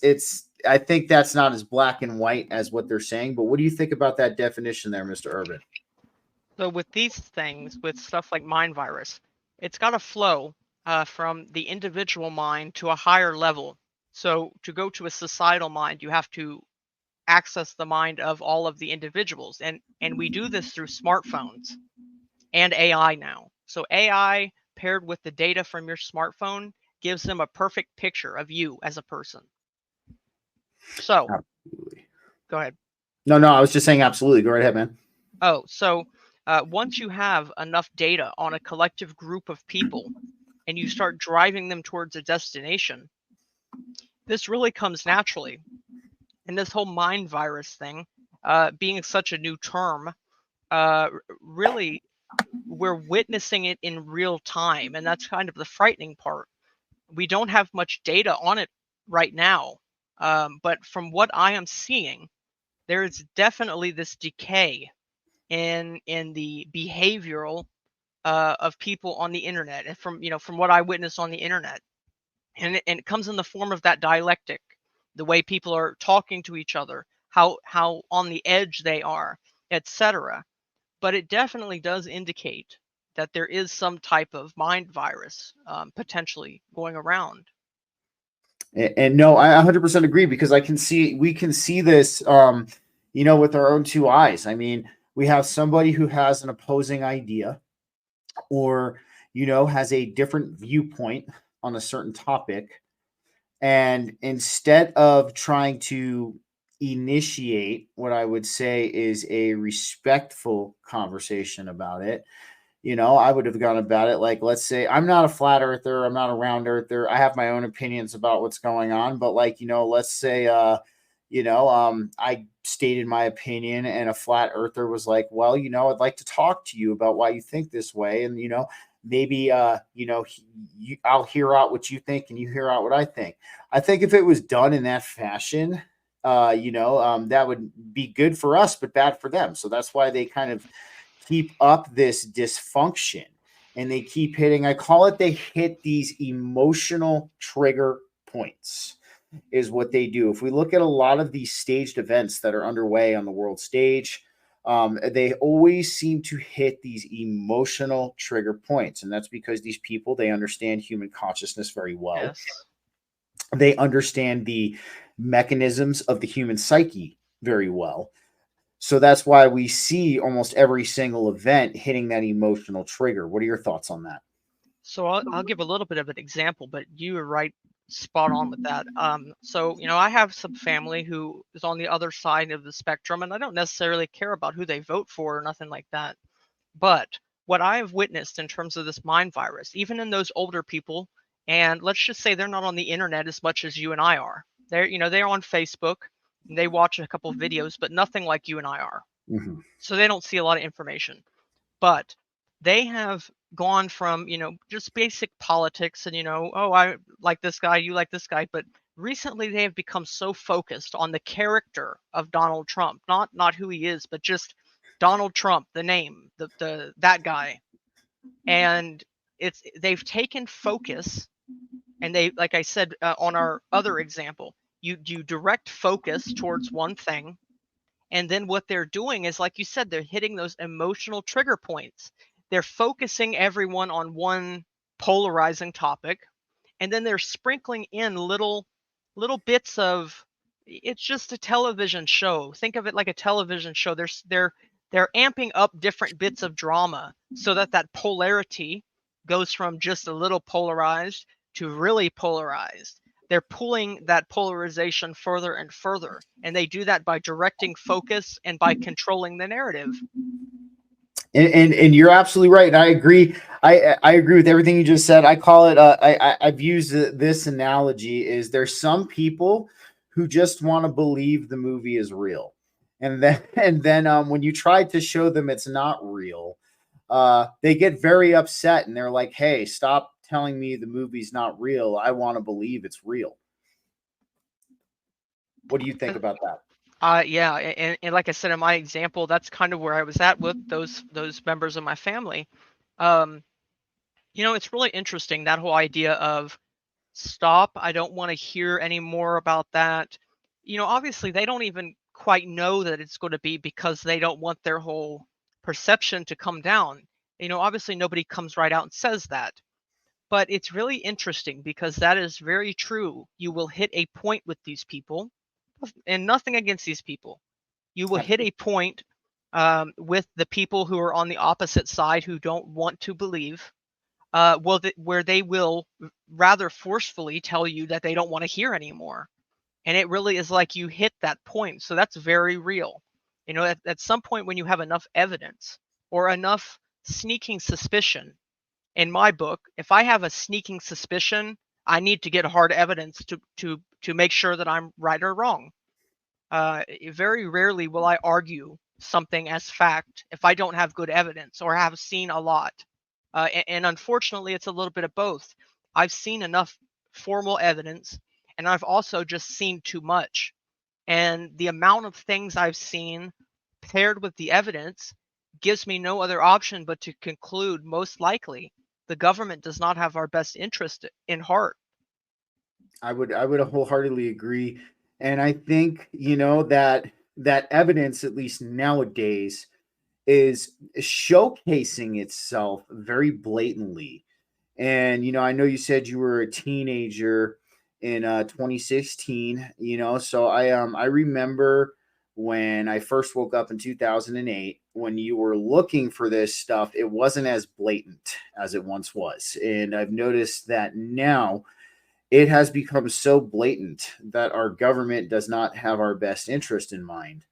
I think that's not as black and white as what they're saying. But what do you think about that definition there, Mr. Urban? So with these things, with stuff like mind virus, it's got to flow from the individual mind to a higher level. So to go to a societal mind, you have to access the mind of all of the individuals, and we do this through smartphones and AI now. So AI paired with the data from your smartphone gives them a perfect picture of you as a person. So Absolutely. Go ahead. No, I was just saying absolutely. Go right ahead, man. Oh, so once you have enough data on a collective group of people and you start driving them towards a destination, this really comes naturally. And this whole mind virus thing, being such a new term, really, we're witnessing it in real time. And that's kind of the frightening part. We don't have much data on it right now. But from what I am seeing, there is definitely this decay in the behavioral of people on the internet, and from what I witness on the internet, and it comes in the form of that dialectic, the way people are talking to each other, how on the edge they are, etc. But it definitely does indicate that there is some type of mind virus potentially going around. And no, I 100% agree, because we can see this, with our own two eyes. I mean, we have somebody who has an opposing idea, or, has a different viewpoint on a certain topic. And instead of trying to initiate what I would say is a respectful conversation about it, I would have gone about it like, let's say, I'm not a flat earther, I'm not a round earther, I have my own opinions about what's going on, but let's say, I stated my opinion and a flat earther was like, well, I'd like to talk to you about why you think this way. And, maybe, I'll hear out what you think and you hear out what I think. I think if it was done in that fashion, that would be good for us, but bad for them. So that's why they kind of keep up this dysfunction, and they keep hitting, I call it, they hit these emotional trigger points is what they do. If we look at a lot of these staged events that are underway on the world stage, they always seem to hit these emotional trigger points. And that's because these people, they understand human consciousness very well. Yes. They understand the mechanisms of the human psyche very well. So that's why we see almost every single event hitting that emotional trigger. What are your thoughts on that? So I'll give a little bit of an example, but you are right, spot on with that. So I have some family who is on the other side of the spectrum, and I don't necessarily care about who they vote for or nothing like that. But what I have witnessed in terms of this mind virus, even in those older people, and let's just say they're not on the internet as much as you and I are. They're on Facebook, and they watch a couple of videos, but nothing like you and I are. Mm-hmm. So they don't see a lot of information. But they have gone from, just basic politics and, oh, I like this guy, you like this guy. But recently they have become so focused on the character of Donald Trump, not who he is, but just Donald Trump, the name, that guy. And they've taken focus, and they, like I said, on our other example, you direct focus towards one thing. And then what they're doing is, like you said, they're hitting those emotional trigger points. They're focusing everyone on one polarizing topic, and then they're sprinkling in little bits of, it's just a television show. Think of it like a television show. They're amping up different bits of drama so that polarity goes from just a little polarized to really polarized. They're pulling that polarization further and further, and they do that by directing focus and by controlling the narrative. And you're absolutely right. And I agree. I agree with everything you just said. I call it, I've used this analogy, is there's some people who just want to believe the movie is real. And then when you try to show them it's not real, they get very upset and they're like, "Hey, stop telling me the movie's not real. I want to believe it's real." What do you think about that? Yeah, and like I said in my example, that's kind of where I was at with those members of my family. Um, it's really interesting, that whole idea of stop. I don't want to hear any more about that. Obviously they don't even quite know that it's going to be, because they don't want their whole perception to come down. Obviously nobody comes right out and says that. But it's really interesting, because that is very true. You will hit a point with these people, and nothing against these people. You will hit a point with the people who are on the opposite side, who don't want to believe, where they will rather forcefully tell you that they don't want to hear anymore. And it really is like you hit that point. So that's very real. At some point, when you have enough evidence or enough sneaking suspicion, in my book, if I have a sneaking suspicion, I need to get hard evidence to make sure that I'm right or wrong. Very rarely will I argue something as fact if I don't have good evidence or have seen a lot. And unfortunately, it's a little bit of both. I've seen enough formal evidence, and I've also just seen too much. And the amount of things I've seen paired with the evidence gives me no other option but to conclude, most likely, the government does not have our best interest in heart. I would wholeheartedly agree, and I think that evidence, at least nowadays, is showcasing itself very blatantly. And I know you said you were a teenager in 2016. So I remember when I first woke up in 2008. When you were looking for this stuff, it wasn't as blatant as it once was, and I've noticed that now it has become so blatant that our government does not have our best interest in mind.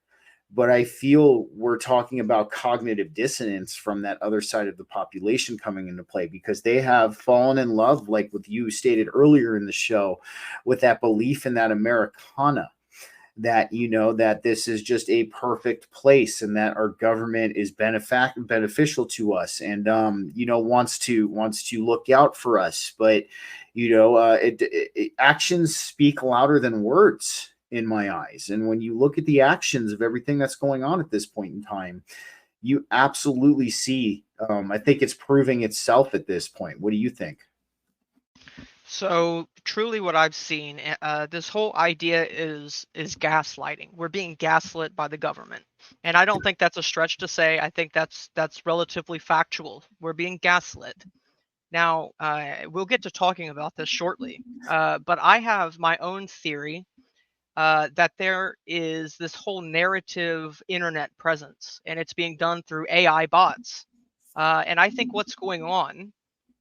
But I feel we're talking about cognitive dissonance from that other side of the population coming into play, because they have fallen in love, like what you stated earlier in the show, with that belief in that Americana, that that this is just a perfect place, and that our government is beneficial to us, and wants to look out for us. But actions speak louder than words in my eyes. And when you look at the actions of everything that's going on at this point in time, you absolutely see, I think it's proving itself at this point. What do you think? So truly, what I've seen, this whole idea is gaslighting. We're being gaslit by the government, and I don't think that's a stretch to say. I think that's relatively factual. We're being gaslit. Now, we'll get to talking about this shortly, but I have my own theory that there is this whole narrative internet presence, and it's being done through AI bots. And I think what's going on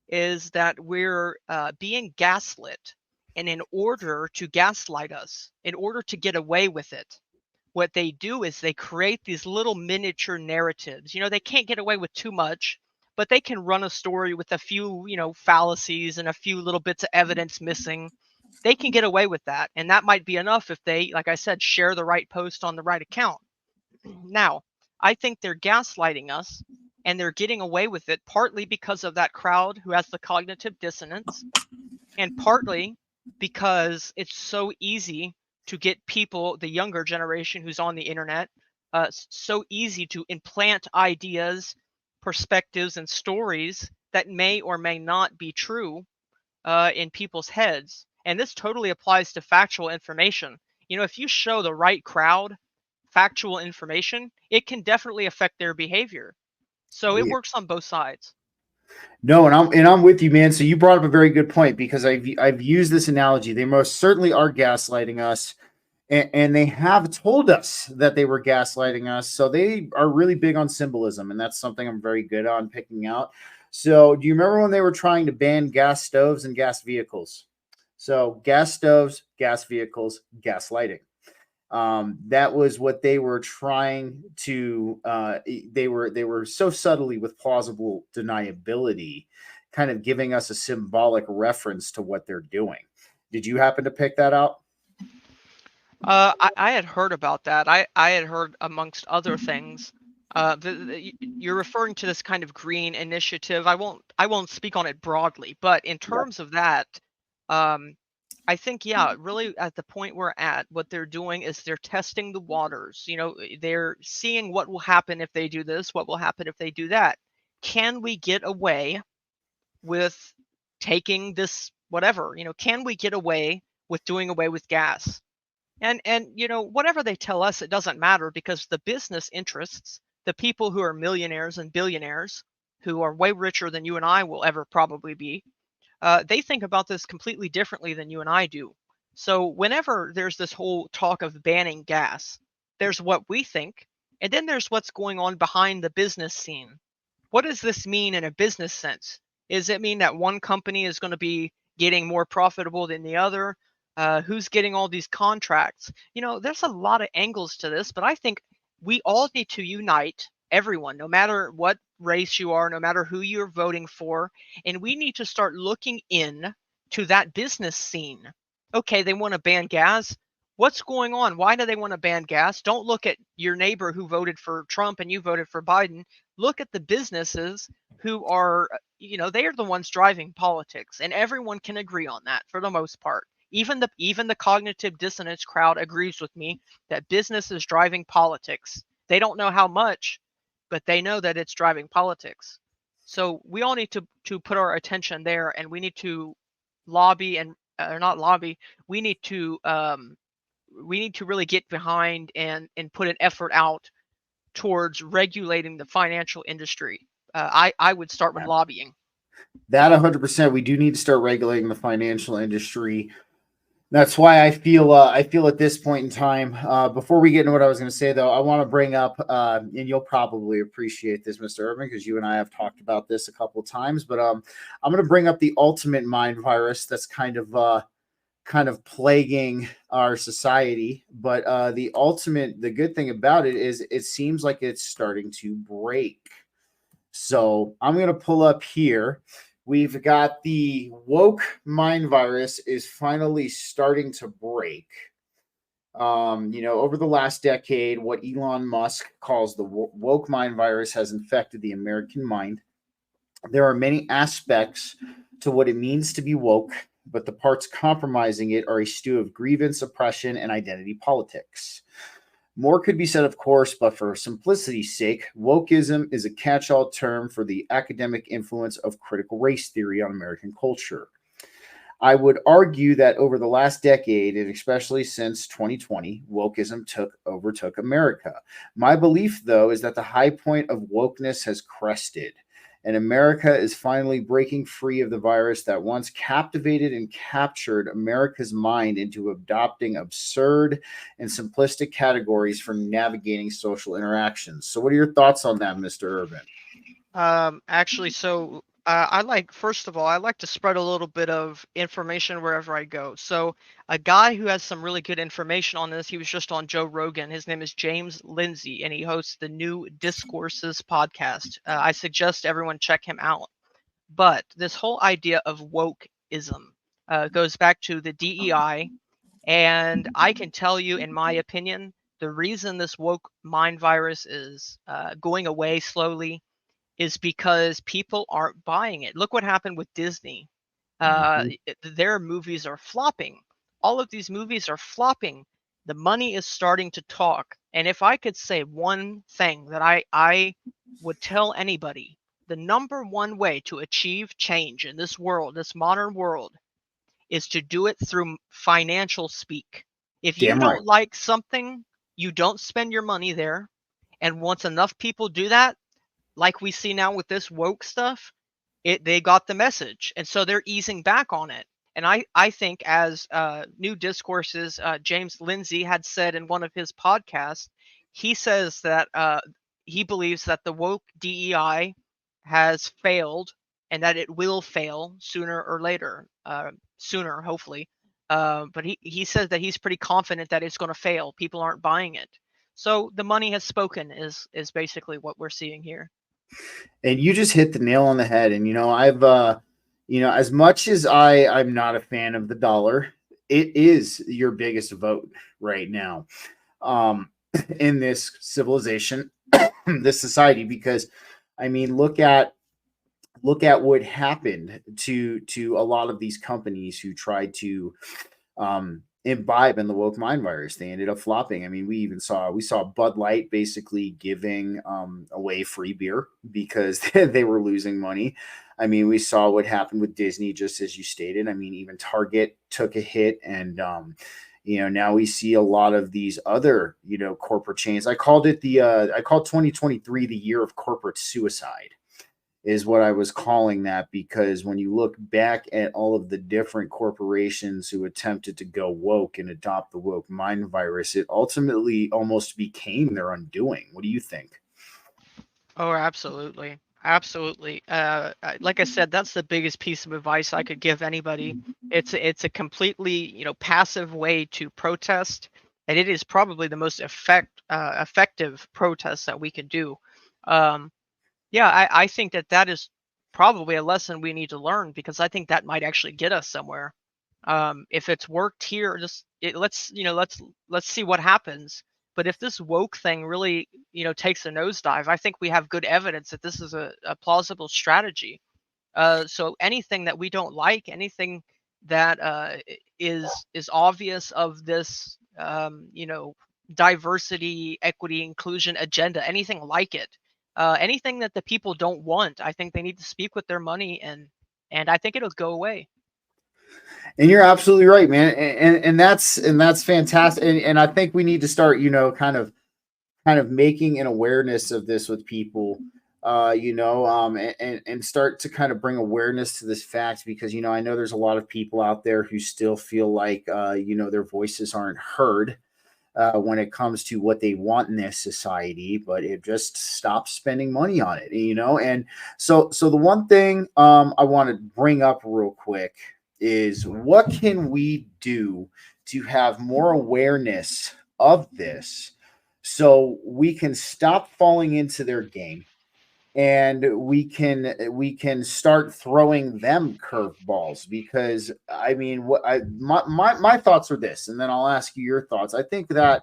is that we're being gaslit, and in order to gaslight us, in order to get away with it, what they do is they create these little miniature narratives. They can't get away with too much, but they can run a story with a few, fallacies and a few little bits of evidence missing. They can get away with that, and that might be enough if they, like I said, share the right post on the right account. Now, I think they're gaslighting us, and they're getting away with it partly because of that crowd who has the cognitive dissonance, and partly because it's so easy to get people, the younger generation who's on the internet, so easy to implant ideas, perspectives, and stories that may or may not be true in people's heads. And this totally applies to factual information. If you show the right crowd factual information, it can definitely affect their behavior. So Oh, it yeah. works on both sides. No, and I'm with you, man. So you brought up a very good point, because I've used this analogy. They most certainly are gaslighting us, and they have told us that they were gaslighting us. So they are really big on symbolism, and that's something I'm very good on picking out. So do you remember when they were trying to ban gas stoves and gas vehicles? So gas stoves, gas vehicles, gaslighting. That was what they were trying to. They were so subtly, with plausible deniability, kind of giving us a symbolic reference to what they're doing. Did you happen to pick that out? I had heard about that. I had heard, amongst other things, you're referring to this kind of green initiative. I won't speak on it broadly, but in terms of that, um, I think, yeah, really at the point we're at, what they're doing is they're testing the waters. They're seeing what will happen if they do this, what will happen if they do that. Can we get away with taking this whatever? Can we get away with doing away with gas? And whatever they tell us, it doesn't matter, because the business interests, the people who are millionaires and billionaires, who are way richer than you and I will ever probably be, they think about this completely differently than you and I do. So whenever there's this whole talk of banning gas, there's what we think, and then there's what's going on behind the business scene. What does this mean in a business sense? Does it mean that one company is going to be getting more profitable than the other? Who's getting all these contracts? There's a lot of angles to this, but I think we all need to unite, everyone, no matter what race you are, no matter who you're voting for, and we need to start looking in to that business scene. Okay, they want to ban gas. What's going on? Why do they want to ban gas? Don't look at your neighbor who voted for Trump and you voted for Biden. Look at the businesses who are, they are the ones driving politics, and everyone can agree on that for the most part. Even the cognitive dissonance crowd agrees with me that business is driving politics. They don't know how much, but they know that it's driving politics. So we all need to put our attention there, and we need to lobby and or not lobby. We need to really get behind and put an effort out towards regulating the financial industry. I would start with lobbying. That 100%, we do need to start regulating the financial industry. That's why I feel at this point in time. Before we get into what I was going to say, though, I want to bring up, and you'll probably appreciate this, Mr. Urban, because you and I have talked about this a couple of times. But I'm going to bring up the ultimate mind virus that's kind of plaguing our society. But the good thing about it is it seems like it's starting to break. So I'm going to pull up here. We've got the woke mind virus is finally starting to break. Over the last decade, what Elon Musk calls the woke mind virus has infected the American mind. There are many aspects to what it means to be woke, but the parts compromising it are a stew of grievance, oppression, and identity politics. More could be said, of course, but for simplicity's sake, wokeism is a catch-all term for the academic influence of critical race theory on American culture. I would argue that over the last decade, and especially since 2020, wokeism overtook America. My belief, though, is that the high point of wokeness has crested, and America is finally breaking free of the virus that once captivated and captured America's mind into adopting absurd and simplistic categories for navigating social interactions. So what are your thoughts on that, Mr. Urban? Actually, so first of all, I like to spread a little bit of information wherever I go. So a guy who has some really good information on this, he was just on Joe Rogan. His name is James Lindsay, and he hosts the New Discourses podcast. I suggest everyone check him out. But this whole idea of wokeism goes back to the DEI, and I can tell you, in my opinion, the reason this woke mind virus is going away slowly is because people aren't buying it. Look what happened with Disney. Their movies are flopping. All of these movies are flopping. The money is starting to talk. And if I could say one thing that I would tell anybody, the number one way to achieve change in this world, this modern world, is to do it through financial speak. If you don't like something, you don't spend your money there. And once enough people do that, like we see now with this woke stuff, they got the message, and so they're easing back on it. And I think, as New Discourses, James Lindsay had said in one of his podcasts, he says that he believes that the woke DEI has failed and that it will fail sooner or later, sooner hopefully. But he says that he's pretty confident that it's going to fail. People aren't buying it. So the money has spoken is basically what we're seeing here. And you just hit the nail on the head. And I've as much as I'm not a fan of the dollar, it is your biggest vote right now, um, in this civilization, this society, because I mean, look at what happened to a lot of these companies who tried to imbibe in the woke mind virus. They ended up flopping. I mean, we saw Bud Light basically giving away free beer because they were losing money. I mean, we saw what happened with Disney, just as you stated. I mean, even Target took a hit, and now we see a lot of these other corporate chains. I called 2023 the year of corporate suicide, is what I was calling that, because when you look back at all of the different corporations who attempted to go woke and adopt the woke mind virus, it ultimately almost became their undoing. What do you think? Oh, absolutely. Absolutely. Like I said, that's the biggest piece of advice I could give anybody. It's a completely, passive way to protest, and it is probably the most effective protest that we could do. Um, yeah, I think that is probably a lesson we need to learn, because I think that might actually get us somewhere. If it's worked here, let's see what happens. But if this woke thing really takes a nosedive, I think we have good evidence that this is a plausible strategy. So anything that we don't like, anything that is obvious of this, diversity, equity, inclusion agenda, anything like it, anything that the people don't want, I think they need to speak with their money, and I think it'll go away. And you're absolutely right, man. And that's fantastic. And I think we need to start, kind of making an awareness of this with people, and start to kind of bring awareness to this fact, because I know there's a lot of people out there who still feel like their voices aren't heard when it comes to what they want in this society, but it just stops spending money on it, And so the one thing I want to bring up real quick is, what can we do to have more awareness of this so we can stop falling into their game, and we can start throwing them curveballs? Because I mean, my thoughts are this, and then I'll ask you your thoughts. I think that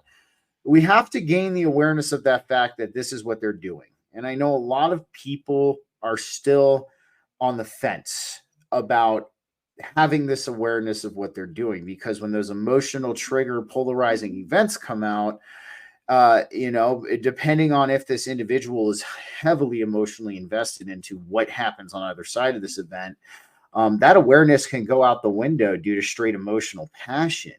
we have to gain the awareness of that fact that this is what they're doing, and I know a lot of people are still on the fence about having this awareness of what they're doing, because when those emotional trigger polarizing events come out, depending on if this individual is heavily emotionally invested into what happens on either side of this event, that awareness can go out the window due to straight emotional passion.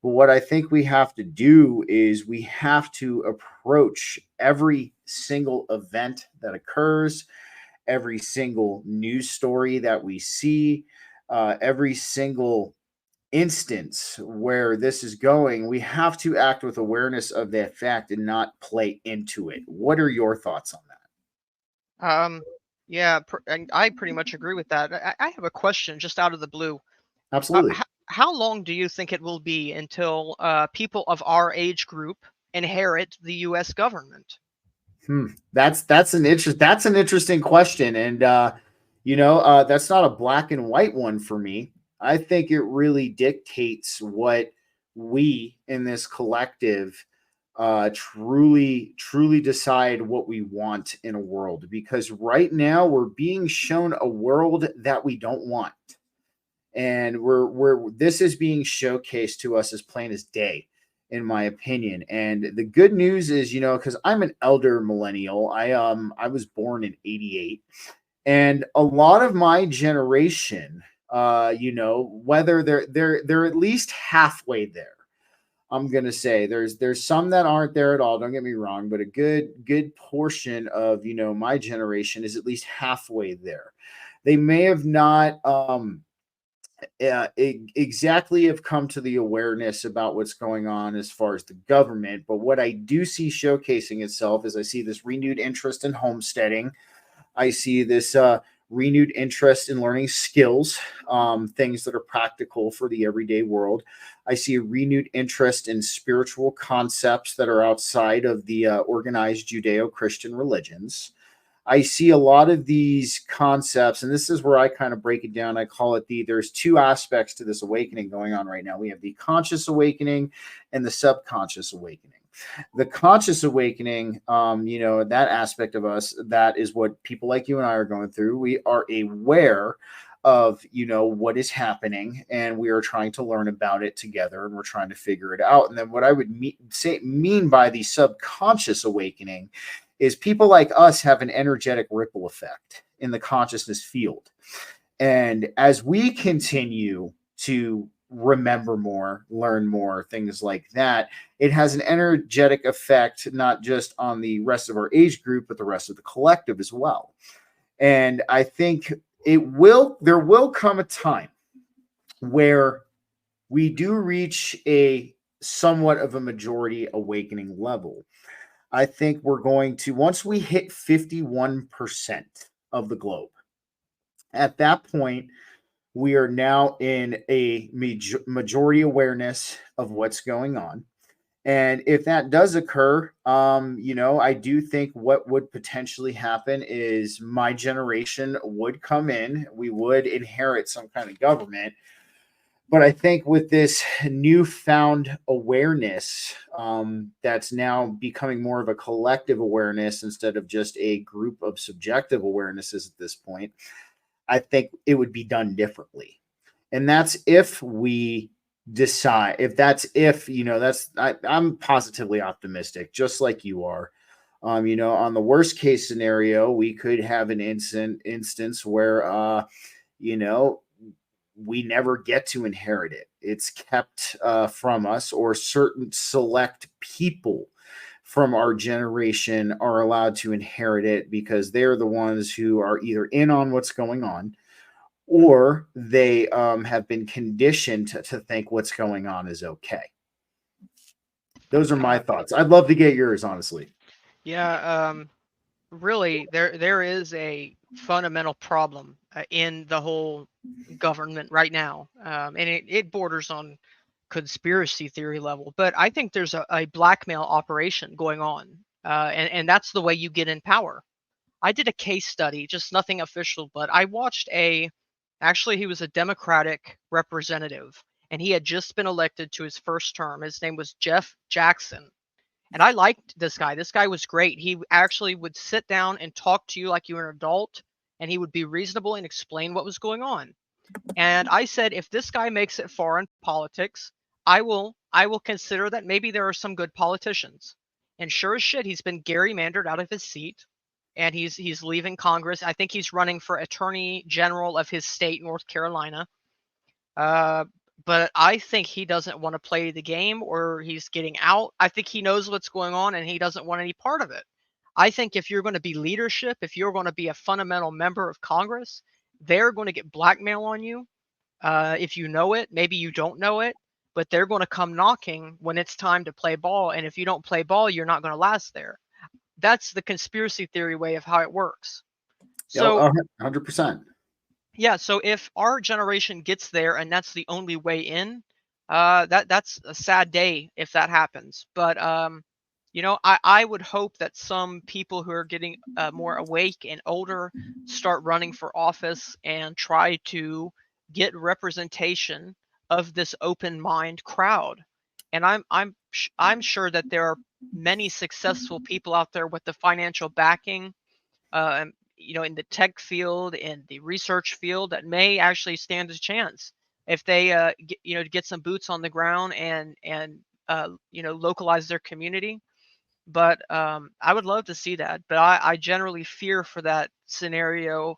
But what I think we have to do is we have to approach every single event that occurs, every single news story that we see, every single instance where this is going. We have to act with awareness of that fact and not play into it. What are your thoughts on that? Yeah, and I pretty much agree with that. I have a question just out of the blue. Absolutely. How long do you think it will be until people of our age group inherit the U.S. government? That's an interesting question, and that's not a black and white one for me. I think it really dictates what we in this collective truly decide what we want in a world, because right now we're being shown a world that we don't want, and we're this is being showcased to us as plain as day, in my opinion. And the good news is, because I'm an elder millennial, I was born in 88, and a lot of my generation, whether they're at least halfway there. I'm gonna say there's some that aren't there at all, don't get me wrong, but a good portion of my generation is at least halfway there. They may have not exactly have come to the awareness about what's going on as far as the government. But what I do see showcasing itself is, I see this renewed interest in homesteading. I see this renewed interest in learning skills, things that are practical for the everyday world. I see a renewed interest in spiritual concepts that are outside of the organized Judeo-Christian religions. I see a lot of these concepts, and this is where I kind of break it down. I call it there's two aspects to this awakening going on right now. We have the conscious awakening and the subconscious awakening. The conscious awakening, that aspect of us, that is what people like you and I are going through. We are aware of what is happening, and we are trying to learn about it together, and we're trying to figure it out. And then what I would mean by the subconscious awakening is people like us have an energetic ripple effect in the consciousness field. And as we continue to remember more, learn more, things like that, it has an energetic effect, not just on the rest of our age group, but the rest of the collective as well. And I think there will come a time where we do reach a somewhat of a majority awakening level. I think we're going to, once we hit 51% of the globe, at that point, we are now in a majority awareness of what's going on. And if that does occur, I do think what would potentially happen is my generation would come in. We would inherit some kind of government. But I think with this newfound awareness, that's now becoming more of a collective awareness instead of just a group of subjective awarenesses at this point, I think it would be done differently. And that's if we decide, I'm positively optimistic, just like you are. On the worst case scenario, we could have an instance where, we never get to inherit it. It's kept from us, or certain select people from our generation are allowed to inherit it because they're the ones who are either in on what's going on, or they have been conditioned to think what's going on is okay. Those are my thoughts. I'd love to get yours, honestly. Yeah, really, there is a fundamental problem in the whole government right now, and it borders on conspiracy theory level. But I think there's a blackmail operation going on, and that's the way you get in power. I did a case study, just nothing official, but I watched actually, he was a Democratic representative, and he had just been elected to his first term. His name was Jeff Jackson. And I liked this guy. This guy was great. He actually would sit down and talk to you like you were an adult, and he would be reasonable and explain what was going on. And I said, if this guy makes it far in politics, I will consider that maybe there are some good politicians. And sure as shit, he's been gerrymandered out of his seat, and he's leaving Congress. I think he's running for Attorney General of his state, North Carolina. But I think he doesn't want to play the game, or he's getting out. I think he knows what's going on and he doesn't want any part of it. I think if you're going to be leadership, if you're going to be a fundamental member of Congress, they're going to get blackmail on you. If you know it, maybe you don't know it, but they're going to come knocking when it's time to play ball. And if you don't play ball, you're not going to last there. That's the conspiracy theory way of how it works. So 100%. Yeah, so if our generation gets there and that's the only way in, that's a sad day if that happens. But I would hope that some people who are getting more awake and older start running for office and try to get representation of this open mind crowd. And I'm sure that there are many successful people out there with the financial backing, uh, in the tech field and the research field that may actually stand a chance if they get some boots on the ground and localize their community. But I would love to see that. But I generally fear for that scenario,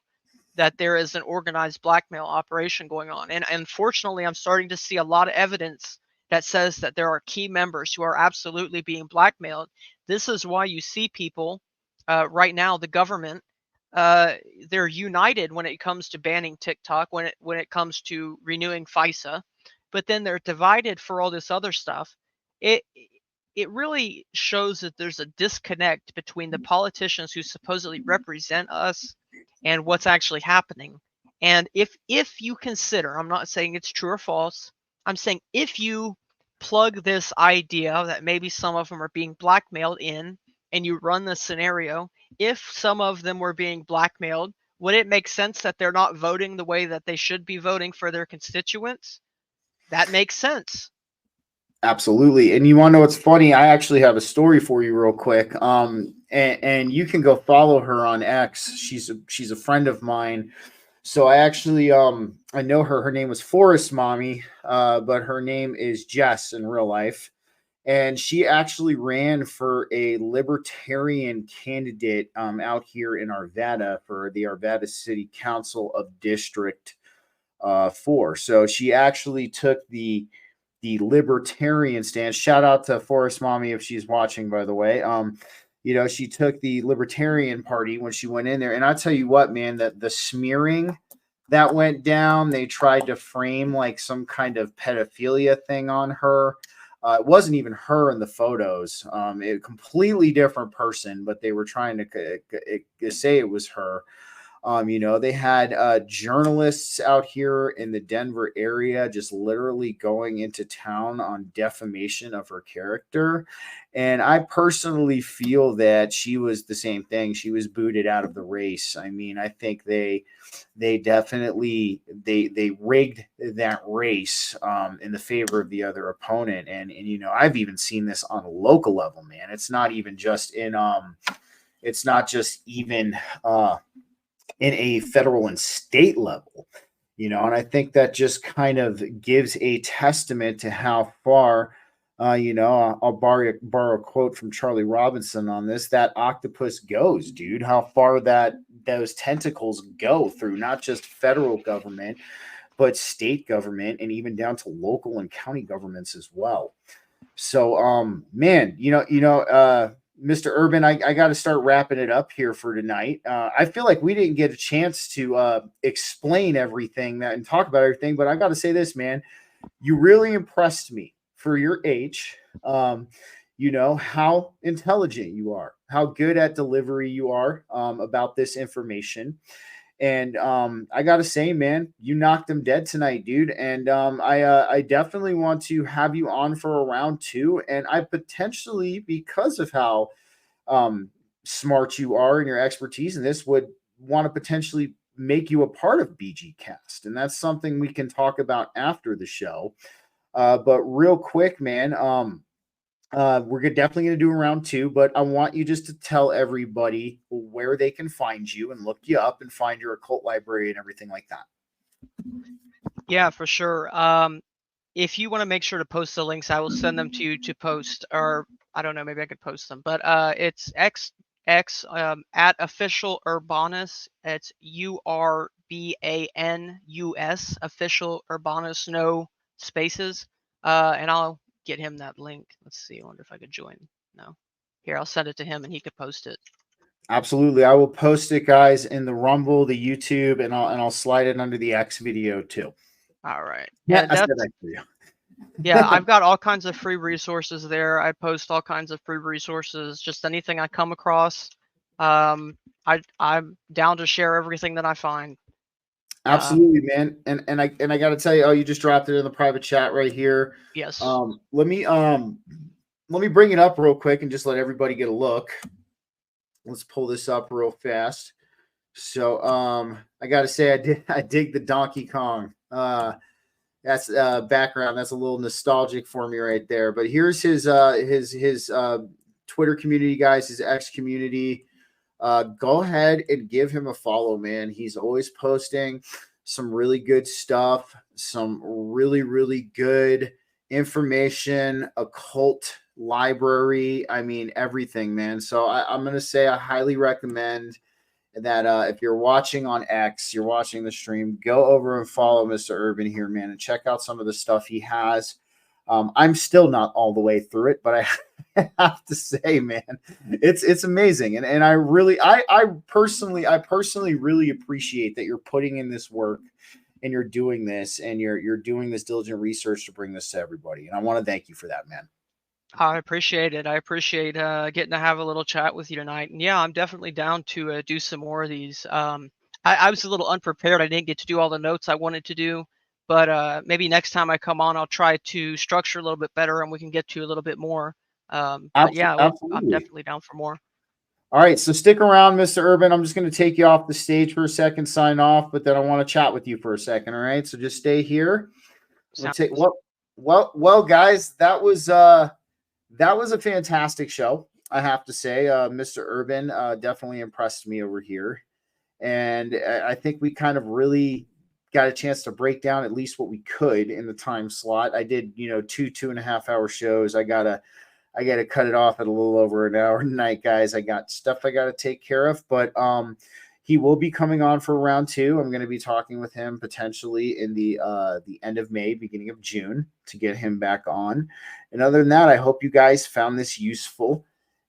that there is an organized blackmail operation going on. And unfortunately, I'm starting to see a lot of evidence that says that there are key members who are absolutely being blackmailed. This is why you see people right now, the government, they're united when it comes to banning TikTok, when it comes to renewing FISA, but then they're divided for all this other stuff. It really shows that there's a disconnect between the politicians who supposedly represent us and what's actually happening. And if you consider, I'm not saying it's true or false, I'm saying if you plug this idea that maybe some of them are being blackmailed in, and you run the scenario, if some of them were being blackmailed, would it make sense that they're not voting the way that they should be voting for their constituents? That makes sense. Absolutely. And you want to know what's funny? I actually have a story for you real quick. And you can go follow her on X. She's a friend of mine. So I actually I know her. Her name was Forest Mommy, but her name is Jess in real life. And she actually ran for a libertarian candidate out here in Arvada for the Arvada City Council of District 4. So she actually took the libertarian stance. Shout out to Forest Mommy if she's watching, by the way. She took the Libertarian Party when she went in there. And I tell you what, man, that the smearing that went down, they tried to frame like some kind of pedophilia thing on her. It wasn't even her in the photos. A completely different person, but they were trying to say it was her. They had journalists out here in the Denver area just literally going into town on defamation of her character. And I personally feel that she was the same thing. She was booted out of the race. I mean, I think they definitely they rigged that race in the favor of the other opponent. And I've even seen this on a local level, man. It's not even just in it's not just even in a federal and state level, and I think that just kind of gives a testament to how far, I'll borrow a quote from Charlie Robinson on this, that octopus goes, dude, how far that those tentacles go through not just federal government, but state government and even down to local and county governments as well. So, man, Mr. Urban, I got to start wrapping it up here for tonight. I feel like we didn't get a chance to explain everything and talk about everything, but I got to say this, man, you really impressed me for your age. How intelligent you are, how good at delivery you are about this information. And I gotta say, man, you knocked them dead tonight, dude. And I definitely want to have you on for a round two. And I potentially, because of how smart you are and your expertise in this, would want to potentially make you a part of BG Cast. And that's something we can talk about after the show. But real quick, man, we're definitely going to do a round two, but I want you just to tell everybody where they can find you and look you up and find your occult library and everything like that. Yeah, for sure. If you want to make sure to post the links, I will send them to you to post, or I don't know, maybe I could post them. But it's X at official Urbanus. It's URBANUS official Urbanus, no spaces. And I'll get him that link. Let's see. I wonder if I could join. No. Here, I'll send it to him and he could post it. Absolutely. I will post it, guys, in the Rumble, the YouTube, and I'll slide it under the X video too. All right. Yeah, And I said that for you. Yeah, I've got all kinds of free resources there. I post all kinds of free resources, just anything I come across. I'm down to share everything that I find. Absolutely, man. And I got to tell you, you just dropped it in the private chat right here. Yes. Let me bring it up real quick and just let everybody get a look. Let's pull this up real fast. So I got to say I dig the Donkey Kong. That's background. That's a little nostalgic for me right there. But here's his Twitter community, guys, his X community. Go ahead and give him a follow, man. He's always posting some really good stuff, some really, really good information, occult library. I mean, everything, man. So I'm going to say I highly recommend that if you're watching on X, you're watching the stream, go over and follow Mr. Urban here, man, and check out some of the stuff he has. I'm still not all the way through it, but I have to say, man, it's amazing. And I personally really appreciate that you're putting in this work and you're doing this and you're doing this diligent research to bring this to everybody. And I want to thank you for that, man. I appreciate it. I appreciate getting to have a little chat with you tonight. And yeah, I'm definitely down to do some more of these. I was a little unprepared. I didn't get to do all the notes I wanted to do, but maybe next time I come on, I'll try to structure a little bit better and we can get to a little bit more. But yeah, I'm definitely down for more. All right, so stick around, Mr. Urban. I'm just going to take you off the stage for a second, sign off, but then I want to chat with you for a second. All right, so just stay here. We'll take well, guys. That was a fantastic show, I have to say. Mr. Urban definitely impressed me over here, and I think we kind of really got a chance to break down at least what we could in the time slot. I did, 2.5 hour shows. I gotta cut it off at a little over an hour tonight, guys. I got stuff I got to take care of, but he will be coming on for round 2. I'm going to be talking with him potentially in the end of May, beginning of June, to get him back on. And other than that, I hope you guys found this useful.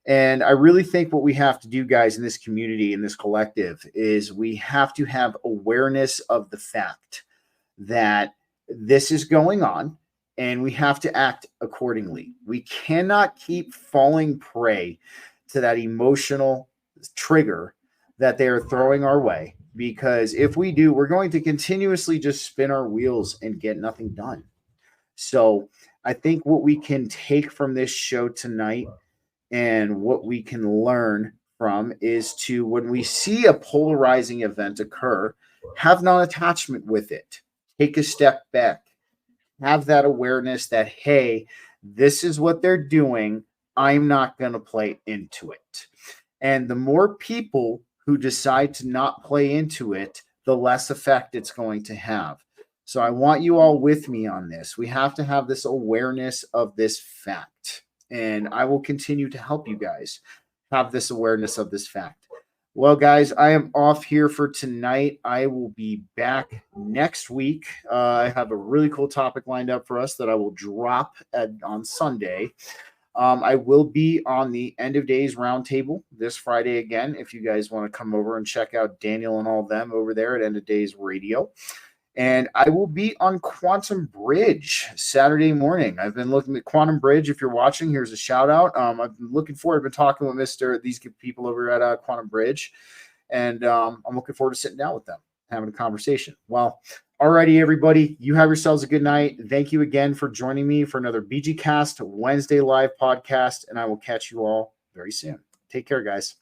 And I really think what we have to do, guys, in this community, in this collective, is we have to have awareness of the fact that this is going on, and we have to act accordingly. We cannot keep falling prey to that emotional trigger that they are throwing our way, because if we do, we're going to continuously just spin our wheels and get nothing done. So I think what we can take from this show tonight and what we can learn from is to, when we see a polarizing event occur, have non-attachment with it. Take a step back. Have that awareness that, hey, this is what they're doing. I'm not going to play into it. And the more people who decide to not play into it, the less effect it's going to have. So I want you all with me on this. We have to have this awareness of this fact. And I will continue to help you guys have this awareness of this fact. Well, guys, I am off here for tonight. I will be back next week. I have a really cool topic lined up for us that I will drop on Sunday. I will be on the End of Days Roundtable this Friday again, if you guys want to come over and check out Daniel and all of them over there at End of Days Radio. And I will be on Quantum Bridge Saturday morning. I've been looking at Quantum Bridge. If you're watching, here's a shout out. I've been looking forward. I've been talking with these people over at Quantum Bridge, and I'm looking forward to sitting down with them, having a conversation. Well, alrighty, everybody. You have yourselves a good night. Thank you again for joining me for another BG Cast Wednesday live podcast, and I will catch you all very soon. Take care, guys.